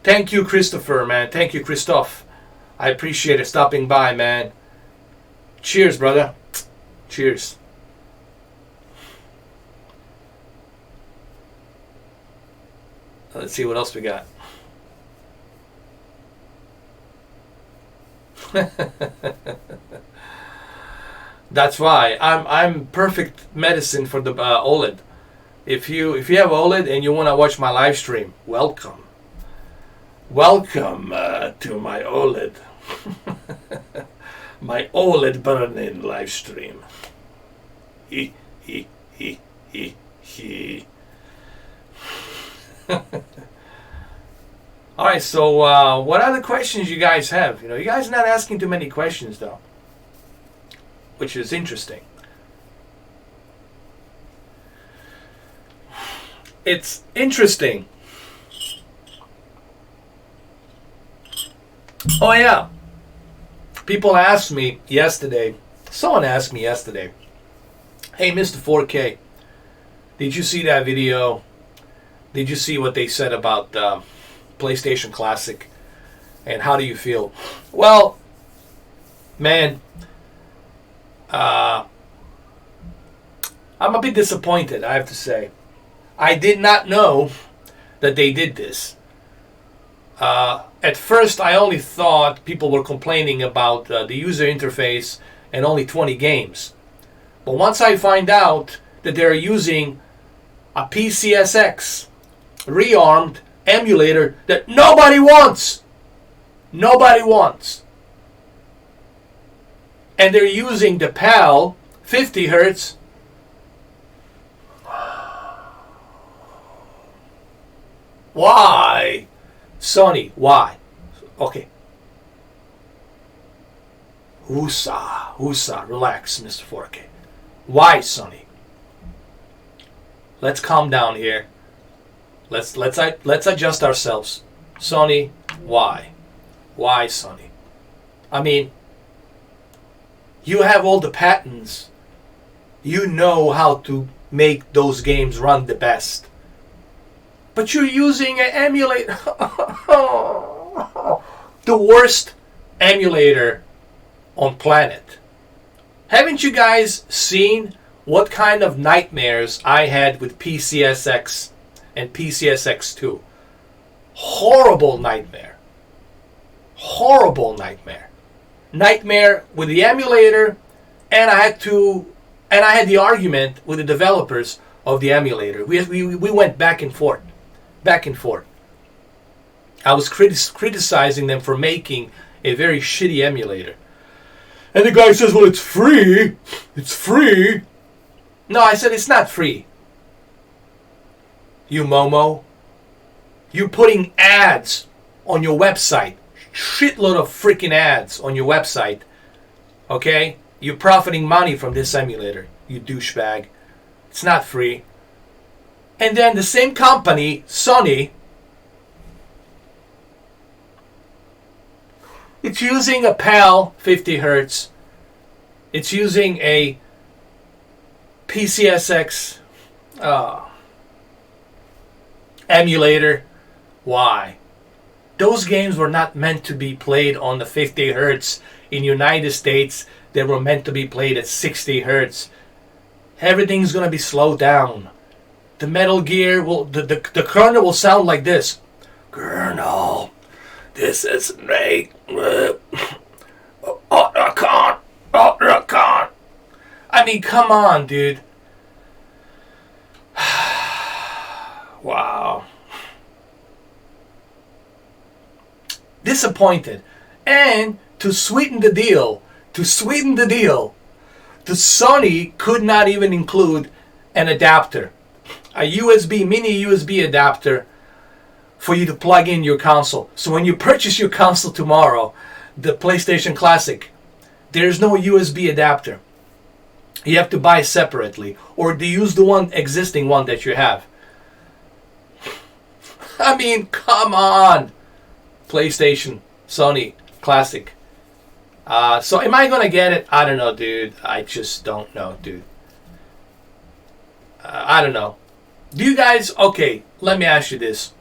A: Thank you, Christopher, man. Thank you, Christoph. I appreciate it stopping by, man. Cheers, brother. Cheers. Let's see what else we got. That's why I'm perfect medicine for the OLED. If you have OLED and you want to watch my live stream, welcome. Welcome to my OLED. My OLED burn-in live stream. He. All right, so what other questions you guys have? You guys are not asking too many questions, though, which is interesting. It's interesting. Oh, yeah. People asked me yesterday, someone asked me yesterday, hey, Mr. 4K, did you see that video? Did you see what they said about PlayStation Classic? And how do you feel? Well, man, I'm a bit disappointed, I have to say. I did not know that they did this. At first, I only thought people were complaining about the user interface and only 20 games. But once I find out that they're using a PCSX rearmed emulator that nobody wants, and they're using the PAL 50 hertz, why? Sony, why? Okay. Woosa, relax, Mr. 4K. Why, Sony? Let's calm down here. Let's adjust ourselves. Sony, why? Why, Sony? I mean, you have all the patents. You know how to make those games run the best. But you're using an emulator. The worst emulator on planet. Haven't you guys seen what kind of nightmares I had with PCSX and PCSX2? Horrible nightmare. Horrible nightmare. Nightmare with the emulator, and I had the argument with the developers of the emulator. We went back and forth. I was criticizing them for making a very shitty emulator. And the guy says, well, it's free. It's free. No, I said, it's not free. You Momo. You're putting ads on your website. Shitload of freaking ads on your website. Okay? You're profiting money from this emulator. You douchebag. It's not free. And then the same company, Sony, it's using a PAL 50 hertz. It's using a PCSX emulator. Why? Those games were not meant to be played on the 50 hertz in United States. They were meant to be played at 60 hertz. Everything's going to be slowed down. The Metal Gear will, the kernel will sound like this. Kernel, this is me. Otacon. I mean, come on, dude. Wow. Disappointed. And to sweeten the deal, the Sony could not even include an adapter. A mini USB adapter for you to plug in your console. So when you purchase your console tomorrow, the PlayStation Classic, there's no USB adapter. You have to buy separately, or to use the existing one that you have. I mean, come on. PlayStation, Sony, Classic. So am I gonna get it? I don't know, dude. I just don't know, dude. I don't know. Do you guys... Okay, let me ask you this.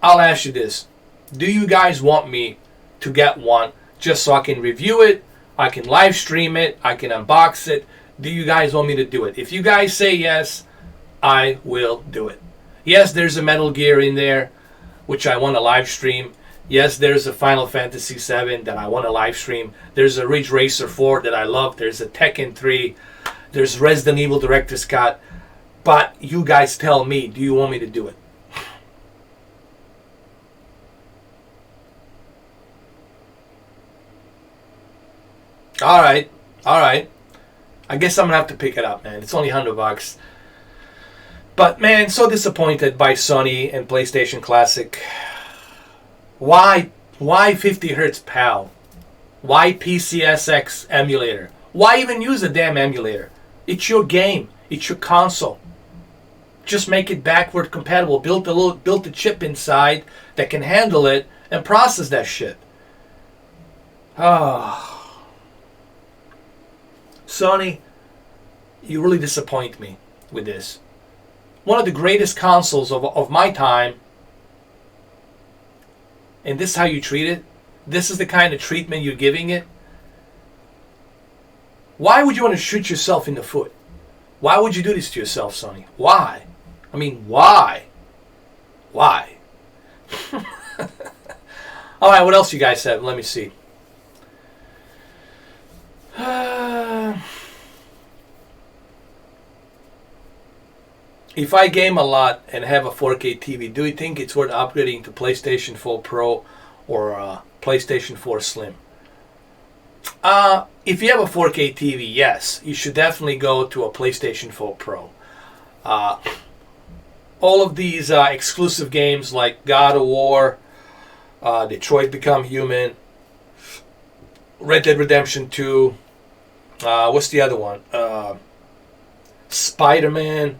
A: I'll ask you this. Do you guys want me to get one just so I can review it, I can live stream it, I can unbox it? Do you guys want me to do it? If you guys say yes, I will do it. Yes, there's a Metal Gear in there, which I want to live stream. Yes, there's a Final Fantasy VII that I want to live stream. There's a Ridge Racer 4 that I love. There's a Tekken 3. There's Resident Evil Director's Cut. But you guys tell me, do you want me to do it? Alright. I guess I'm going to have to pick it up, man. It's only $100. But, man, so disappointed by Sony and PlayStation Classic. Why 50 hertz PAL? Why PCSX emulator? Why even use a damn emulator? It's your game. It's your console. Just make it backward compatible. Build the chip inside that can handle it and process that shit. Oh. Sony, you really disappoint me with this. One of the greatest consoles of my time, and this is how you treat it? This is the kind of treatment you're giving it? Why would you want to shoot yourself in the foot? Why would you do this to yourself, Sony? Why? I mean, why? Why? All right, what else you guys have? Let me see. If I game a lot and have a 4K TV, do you think it's worth upgrading to PlayStation 4 Pro or PlayStation 4 Slim? If you have a 4K TV, yes, you should definitely go to a PlayStation 4 Pro. All of these exclusive games like God of War, Detroit Become Human, Red Dead Redemption 2, what's the other one? Spider-Man,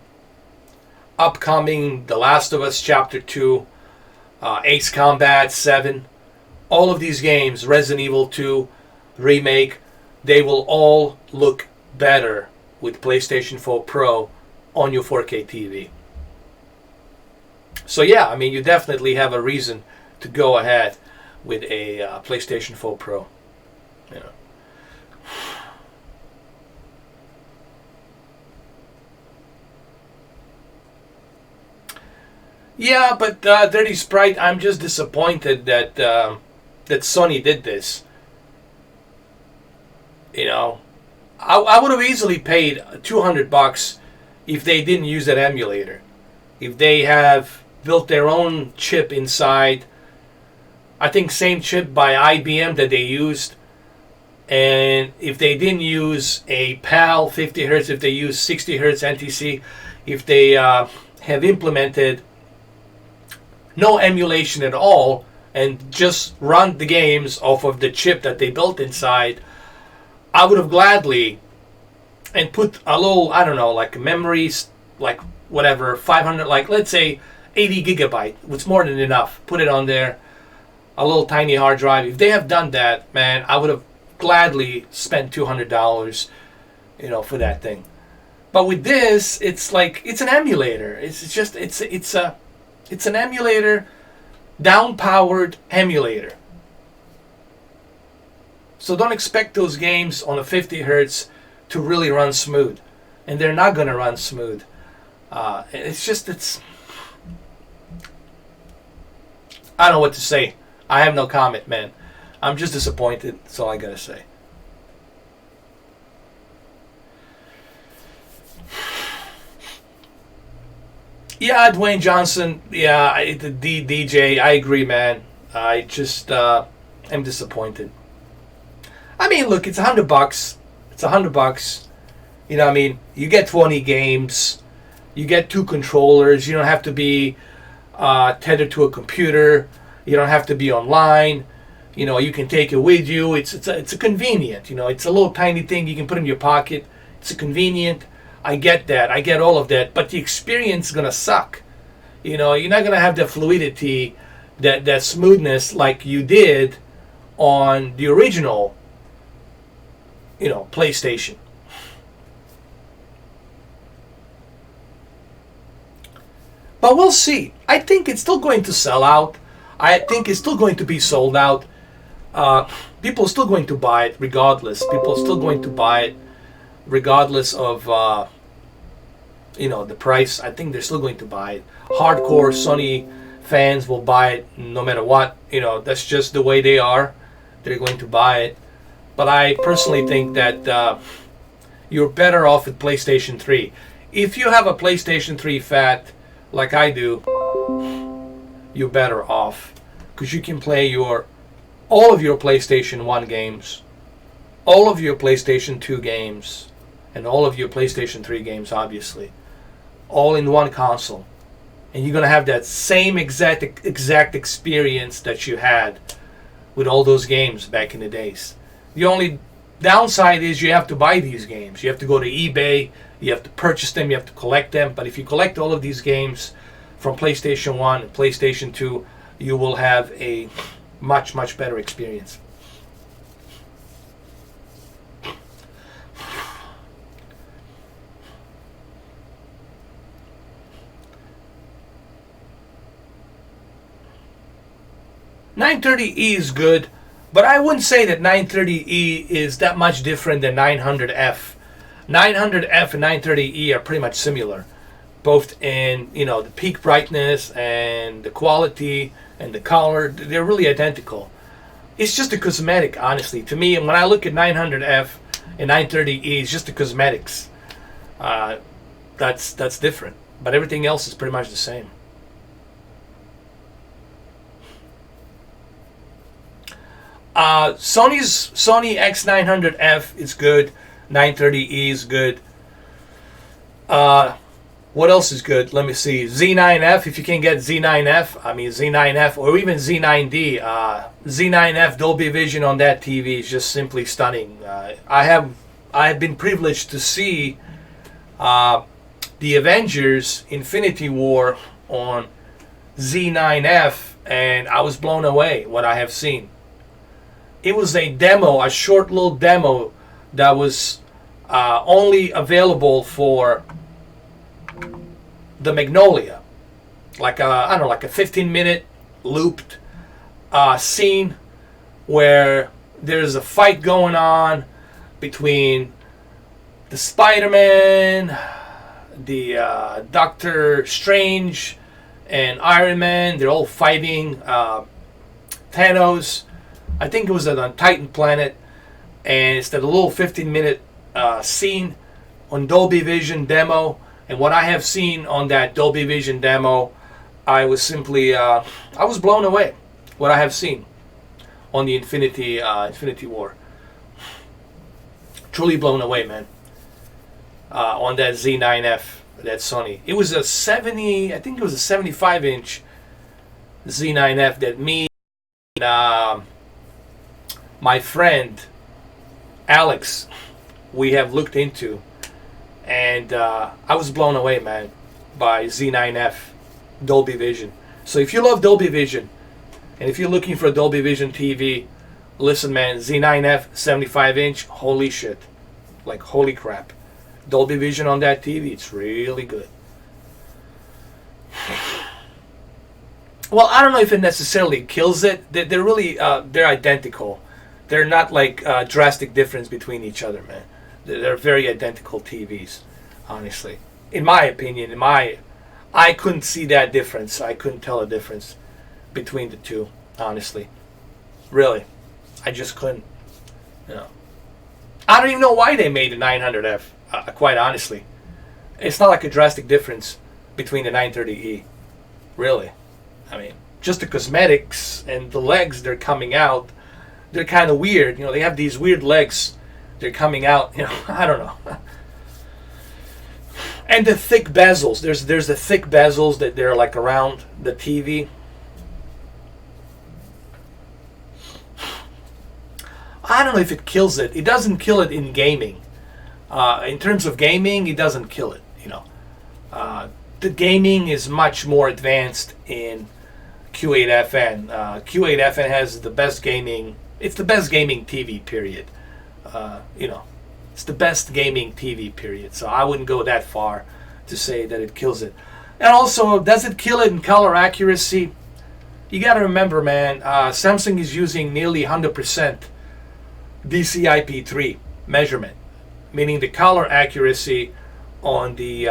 A: upcoming The Last of Us Chapter 2, Ace Combat 7, all of these games, Resident Evil 2, Remake, they will all look better with PlayStation 4 Pro on your 4K TV. So yeah, I mean, you definitely have a reason to go ahead with a PlayStation 4 Pro. You know. Yeah, but Dirty Sprite, I'm just disappointed that that Sony did this. You know, I would have easily paid $200 if they didn't use that emulator. If they have built their own chip inside, I think same chip by IBM that they used, and if they didn't use a PAL 50 Hz, if they use 60 Hz NTC, if they have implemented no emulation at all and just run the games off of the chip that they built inside, I would have gladly and put a little, I don't know, like memories, like whatever, 500, like let's say 80 gigabyte. It's more than enough. Put it on there, a little tiny hard drive. If they have done that, man, I would have gladly spent $200, you know, for that thing. But with this, it's like, it's an emulator. It's an emulator, down-powered emulator. So don't expect those games on a 50 hertz to really run smooth. And they're not going to run smooth. It's... I don't know what to say. I have no comment, man. I'm just disappointed. That's all I got to say. Yeah, Dwayne Johnson. Yeah, the DJ. I agree, man. I just am disappointed. I mean, look, it's $100. It's $100. You know what I mean? You get 20 games. You get 2 controllers. You don't have to be tethered to a computer. You don't have to be online. You know, you can take it with you. It's a convenient. You know, it's a little tiny thing you can put in your pocket. It's a convenient. I get that. I get all of that. But the experience is gonna suck. You know, you're not gonna have the fluidity, that smoothness like you did on the original, you know, PlayStation. But we'll see. I think it's still going to sell out. I think it's still going to be sold out. People are still going to buy it regardless. People are still going to buy it regardless of you know, the price. I think they're still going to buy it. Hardcore Sony fans will buy it no matter what. You know, that's just the way they are. They're going to buy it. But I personally think that you're better off with PlayStation 3. If you have a PlayStation 3 fat, like I do, you're better off. Because you can play all of your PlayStation 1 games, all of your PlayStation 2 games, and all of your PlayStation 3 games, obviously, all in one console. And you're going to have that same exact experience that you had with all those games back in the days. The only downside is you have to buy these games. You have to go to eBay, you have to purchase them, you have to collect them. But if you collect all of these games from PlayStation 1 and PlayStation 2, you will have a much, much better experience. .930E is good, but I wouldn't say that 930E is that much different than 900F. 900F and 930E are pretty much similar, both in the peak brightness and the quality and the color. They're really identical. It's just a cosmetic, honestly. To me, when I look at 900F and 930E, it's just the cosmetics. That's different, but everything else is pretty much the same. Sony X900F is good. 930E is good. What else is good? Let me see. Z9F, if you can get Z9F, Z9F or even Z9D. Z9F Dolby Vision on that TV is just simply stunning. I have been privileged to see the Avengers Infinity War on Z9F, and I was blown away what I have seen. It was a demo, a short little demo that was only available for the Magnolia, like a 15-minute looped scene where there's a fight going on between the Spider-Man, the Doctor Strange, and Iron Man. They're all fighting Thanos. I think it was on Titan Planet, and it's that little 15-minute scene on Dolby Vision demo. And what I have seen on that Dolby Vision demo, I was simply, I was blown away. What I have seen on the Infinity War, truly blown away, man. On that Z9F, that Sony, it was a 70, I think it was a 75-inch Z9F that me, my friend Alex, we have looked into. And I was blown away, man, by Z9F Dolby Vision. So if you love Dolby Vision, and if you're looking for a Dolby Vision TV, listen, man, Z9F 75-inch, holy shit. Like, holy crap. Dolby Vision on that TV, it's really good. Well, I don't know if it necessarily kills it. They're really, they're identical. They're not like a drastic difference between each other, man. They're very identical TVs, honestly. In my opinion, I couldn't see that difference. I couldn't tell a difference between the two, honestly. Really. I just couldn't. I don't even know why they made the 900F, quite honestly. It's not like a drastic difference between the 930E. Really. Just the cosmetics and the legs they're coming out, they're kind of weird. They have these weird legs. They're coming out, I don't know. And the thick bezels. There's the thick bezels that they're like around the TV. I don't know if it kills it. It doesn't kill it in gaming. In terms of gaming, it doesn't kill it. The gaming is much more advanced in Q8FN. Q8FN has the best gaming. It's the best gaming TV, period. It's the best gaming TV, period. So I wouldn't go that far to say that it kills it. And also, does it kill it in color accuracy? You got to remember, man, Samsung is using nearly 100% DCI-P3 measurement, meaning the color accuracy on the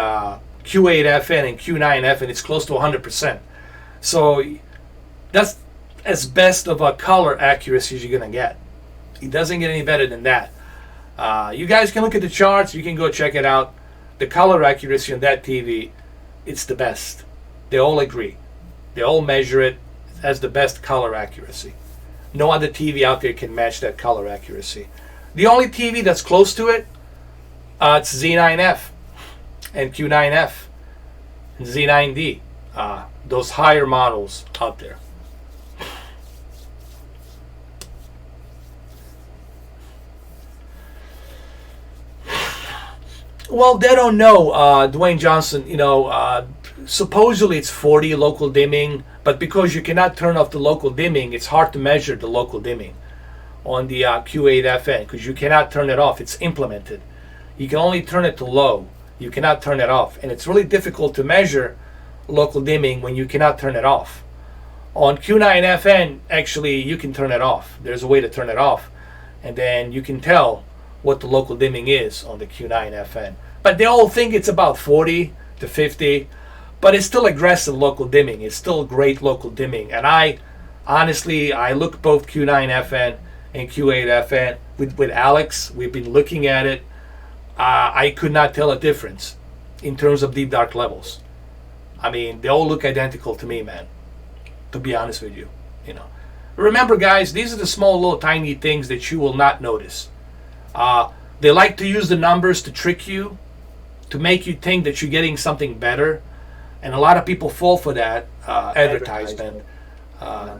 A: Q8FN and Q9FN, it's close to 100%. So that's as best of a color accuracy as you're going to get. It doesn't get any better than that. You guys can look at the charts. You can go check it out. The color accuracy on that TV, it's the best. They all agree. They all measure it as the best color accuracy. No other TV out there can match that color accuracy. The only TV that's close to it, it's Z9F and Q9F and Z9D. Those higher models out there. Well, they don't know, Dwayne Johnson. Supposedly it's 40 local dimming, but because you cannot turn off the local dimming, it's hard to measure the local dimming on the Q8FN because you cannot turn it off. It's implemented. You can only turn it to low. You cannot turn it off, and it's really difficult to measure local dimming when you cannot turn it off. On Q9FN, actually, you can turn it off. There's a way to turn it off, and then you can tell what the local dimming is on the Q9FN. But they all think it's about 40 to 50, but it's still aggressive local dimming. It's still great local dimming. And I look both Q9FN and Q8FN with Alex. We've been looking at it. I could not tell a difference in terms of deep dark levels. I mean, they all look identical to me, man, to be honest with you. Remember, guys, these are the small little tiny things that you will not notice. They like to use the numbers to trick you, to make you think that you're getting something better, and a lot of people fall for that advertisement.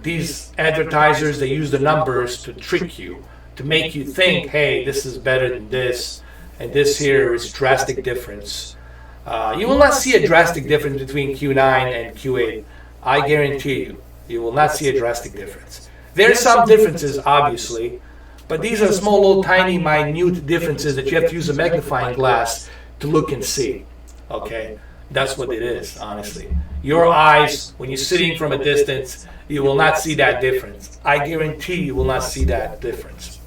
A: These advertisers, they use the numbers to trick you, to make you think, hey, this is better than this, and this here is a drastic difference. You will not see a drastic difference between Q9 and Q8. I guarantee you, you will not see a drastic difference. There's some differences, obviously, but these are small, little, tiny, minute differences that you have to use a magnifying glass to look and see. Okay? That's what it is, honestly. Your eyes, when you're sitting from a distance, you will not see that difference. I guarantee you will not see that difference.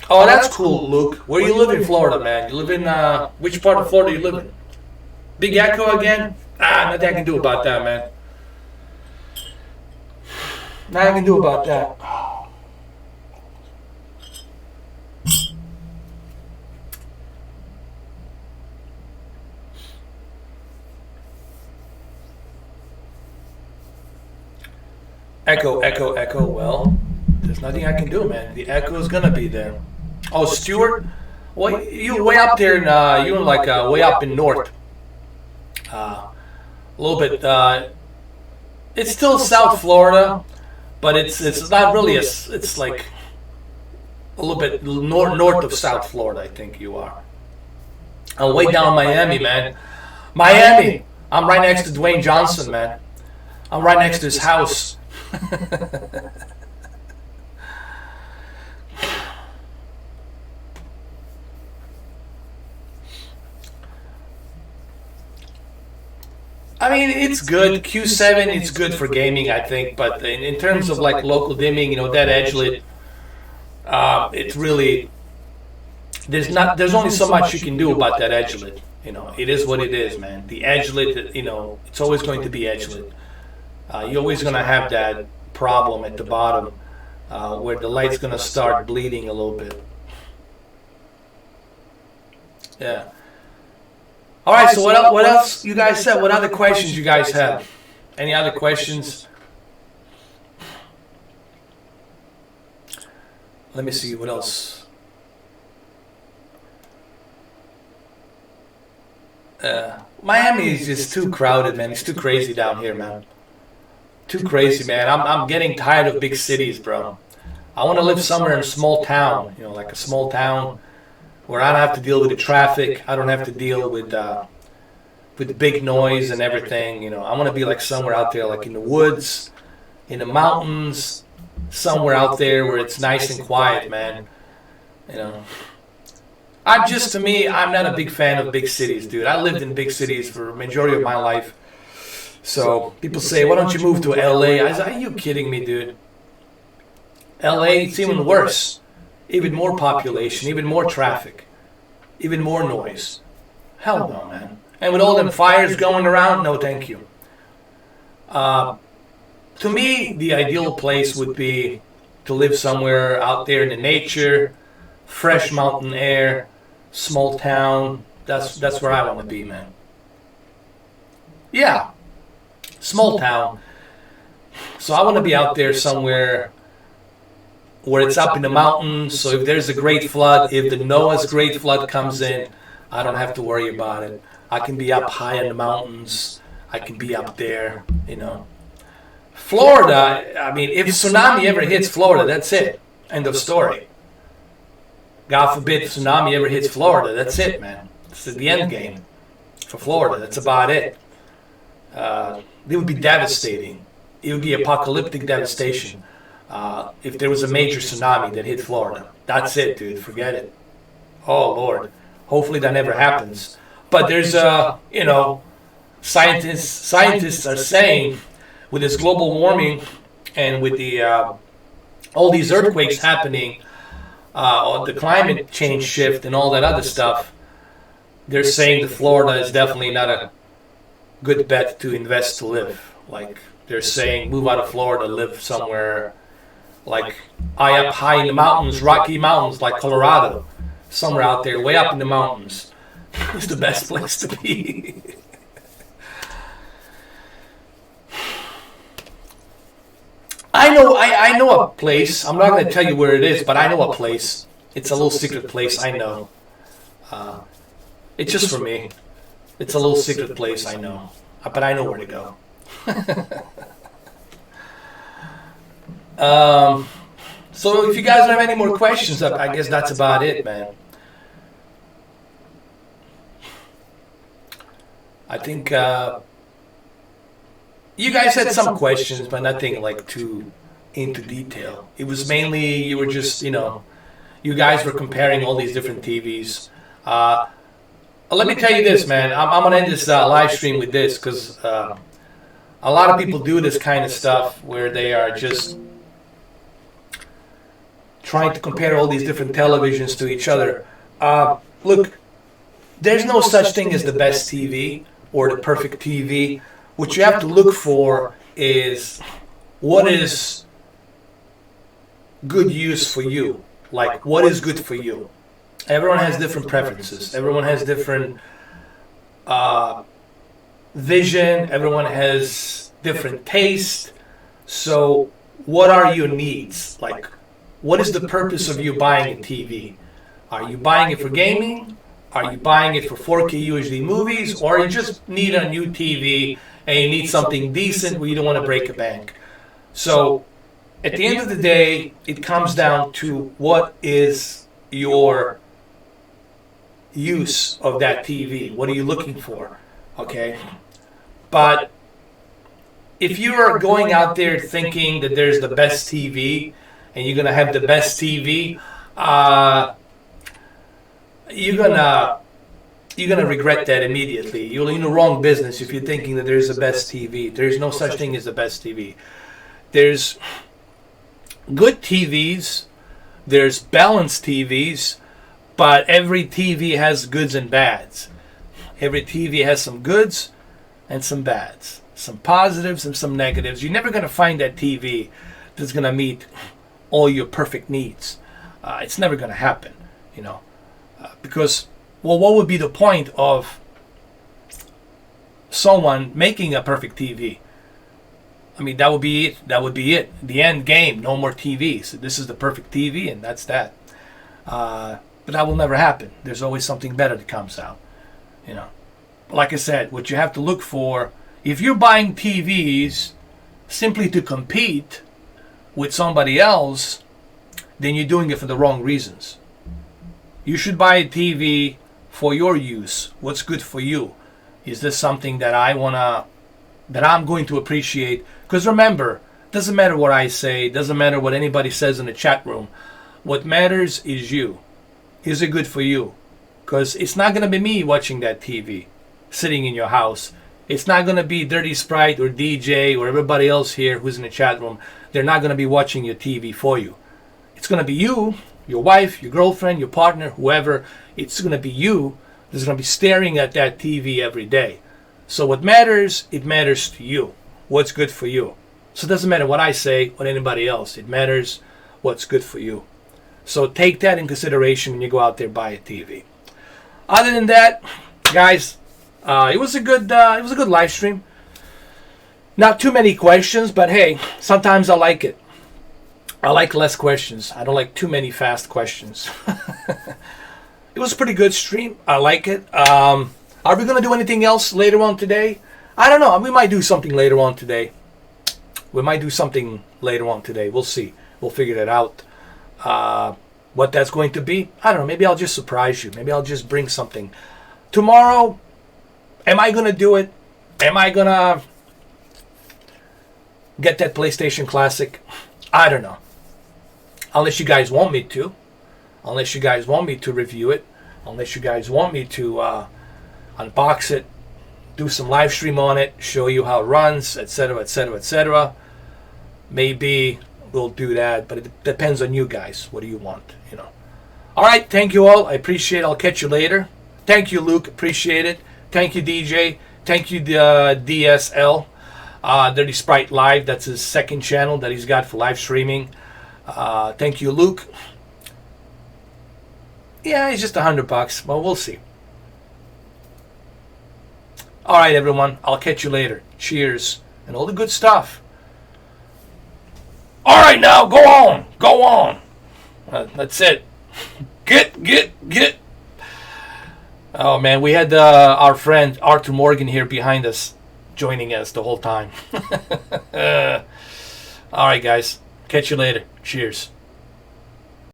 A: Oh, that's cool, Luke. Where you live in Florida, man? You live in, which part of Florida you live in? Big Echo again? Nothing I can do about that, man. Nothing I can do about that. Echo, echo, echo. Well, there's nothing I can do, man. The echo is gonna be there. Oh, Stuart? Well, you're way up there, you're like way up in north. A little bit. It's still South Florida, but it's not really. It's like a little bit north of South Florida. I think you are. I'm way down in Miami, man. Miami. I'm right next to Dwayne Johnson, man. I'm right next to his house. I mean, it's good. Q7, it's good for gaming, I think. But in terms of like local dimming, that edgelit, it's really there's only so much you can do about that edgelit. It is what it is, man. The edgelit, it's always going to be edgelit. You're always going to have that problem at the bottom where the light's going to start bleeding a little bit. Yeah. All right, so what else you guys said? What other questions you guys have? Any other questions? Let me see what else. Miami is just too crowded, man. It's too crazy down here, man. Too crazy, man. I'm getting tired of big cities, bro. I want to live somewhere in a small town, like a small town where I don't have to deal with the traffic. I don't have to deal with the big noise and everything. I want to be like somewhere out there, like in the woods, in the mountains, somewhere out there where it's nice and quiet, man. To me, I'm not a big fan of big cities, dude. I lived in big cities for a majority of my life. So people say, why don't you move to LA? I said, are you kidding me, dude? LA, it's even worse. Even more population, even more traffic, even more noise. Hell no, man. And with all them fires going around, no thank you. To me, the ideal place would be to live somewhere out there in the nature, fresh mountain air, small town. That's where I want to be, man. Yeah, small town. So I want to be out there somewhere where it's up in the mountains, so if there's a great flood, if the Noah's great flood comes in, I don't have to worry about it. I can be up high in the mountains. I can be up there, Florida, I mean, if tsunami ever hits Florida, that's it. End of story. God forbid tsunami ever hits Florida, that's it, man. It's the end game for Florida. That's about it. It would be devastating. It would be apocalyptic devastation. If there was a major tsunami that hit Florida. That's it, dude. Forget it. Oh, Lord. Hopefully that never happens. But there's, scientists are saying with this global warming, and with the all these earthquakes happening, the climate change shift and all that other stuff, they're saying that Florida is definitely not a good bet to invest to live. Like, they're saying move out of Florida, live somewhere like up high in the mountains, Rocky Mountains, like Colorado, somewhere out there, way up in the mountains. It's the best place to be. I know a place. I'm not going to tell you where it is, but I know a place. It's a little secret place. I know. It's just for me. It's a little secret place. I know, but I know where to go. So if you guys don't have any more questions, I guess that's about it, man. I think you guys had some questions, but nothing like too into detail. It was mainly you were just, you guys were comparing all these different TVs. Let me tell you this, man. I'm going to end this live stream with this, because a lot of people do this kind of stuff where they are just trying to compare all these different televisions to each other. Look, there's no such thing as the best TV or the perfect TV. What you have to look for is what is good use for you. Like, what is good for you? Everyone has different preferences. Everyone has different vision. Everyone has different taste. So what are your needs? Like, what is the purpose of you buying a TV? Are you buying it for gaming? Are you buying it for 4K UHD movies? Or you just need a new TV and you need something decent where you don't want to break a bank? So at the end of the day, it comes down to what is your use of that TV. What are you looking for? Okay? But if you are going out there thinking that there's the best TV and you're going to have the best TV, you're gonna regret that immediately. You're in the wrong business if you're thinking that there's the best TV. There's no such thing as the best TV. There's good TVs, there's balanced TVs, but every TV has goods and bads. Every TV has some goods and some bads, some positives and some negatives. You're never gonna find that TV that's gonna meet all your perfect needs. It's never gonna happen, because, well, what would be the point of someone making a perfect TV? I mean, that would be it. That would be it. The end game. No more TVs. This is the perfect TV, and that's that. But that will never happen. There's always something better that comes out. Like I said, what you have to look for, if you're buying TVs simply to compete with somebody else, then you're doing it for the wrong reasons. You should buy a TV for your use. What's good for you? Is this something that I'm going to appreciate? Because remember, it doesn't matter what I say, it doesn't matter what anybody says in the chat room. What matters is you. Is it good for you? Because it's not going to be me watching that TV, sitting in your house. It's not going to be Dirty Sprite or DJ or everybody else here who's in the chat room. They're not going to be watching your TV for you. It's going to be you, your wife, your girlfriend, your partner, whoever. It's going to be you that's going to be staring at that TV every day. So what matters, it matters to you. What's good for you. So it doesn't matter what I say or anybody else. It matters what's good for you. So take that in consideration when you go out there and buy a TV. Other than that, guys, it was a good live stream. Not too many questions, but hey, sometimes I like it. I like less questions. I don't like too many fast questions. It was a pretty good stream. I like it. Are we going to do anything else later on today? I don't know. We might do something later on today. We'll see. We'll figure that out. What that's going to be, I don't know. Maybe I'll just surprise you. Maybe I'll just bring something. Tomorrow, am I going to do it? Am I going to get that PlayStation Classic? I don't know. Unless you guys want me to. Unless you guys want me to review it. Unless you guys want me to unbox it. Do some live stream on it. Show you how it runs, etc., etc., etc. maybe we'll do that. But it depends on you guys. What do you want? All right. Thank you all. I appreciate it. I'll catch you later. Thank you, Luke. Appreciate it. Thank you, DJ. Thank you, DSL. Dirty Sprite Live. That's his second channel that he's got for live streaming. Thank you, Luke. Yeah, it's just $100, but we'll see. All right, everyone. I'll catch you later. Cheers and all the good stuff. All right, now go on. Go on. That's it. Get. Oh man, we had our friend Arthur Morgan here behind us, joining us the whole time. All right, guys. Catch you later. Cheers.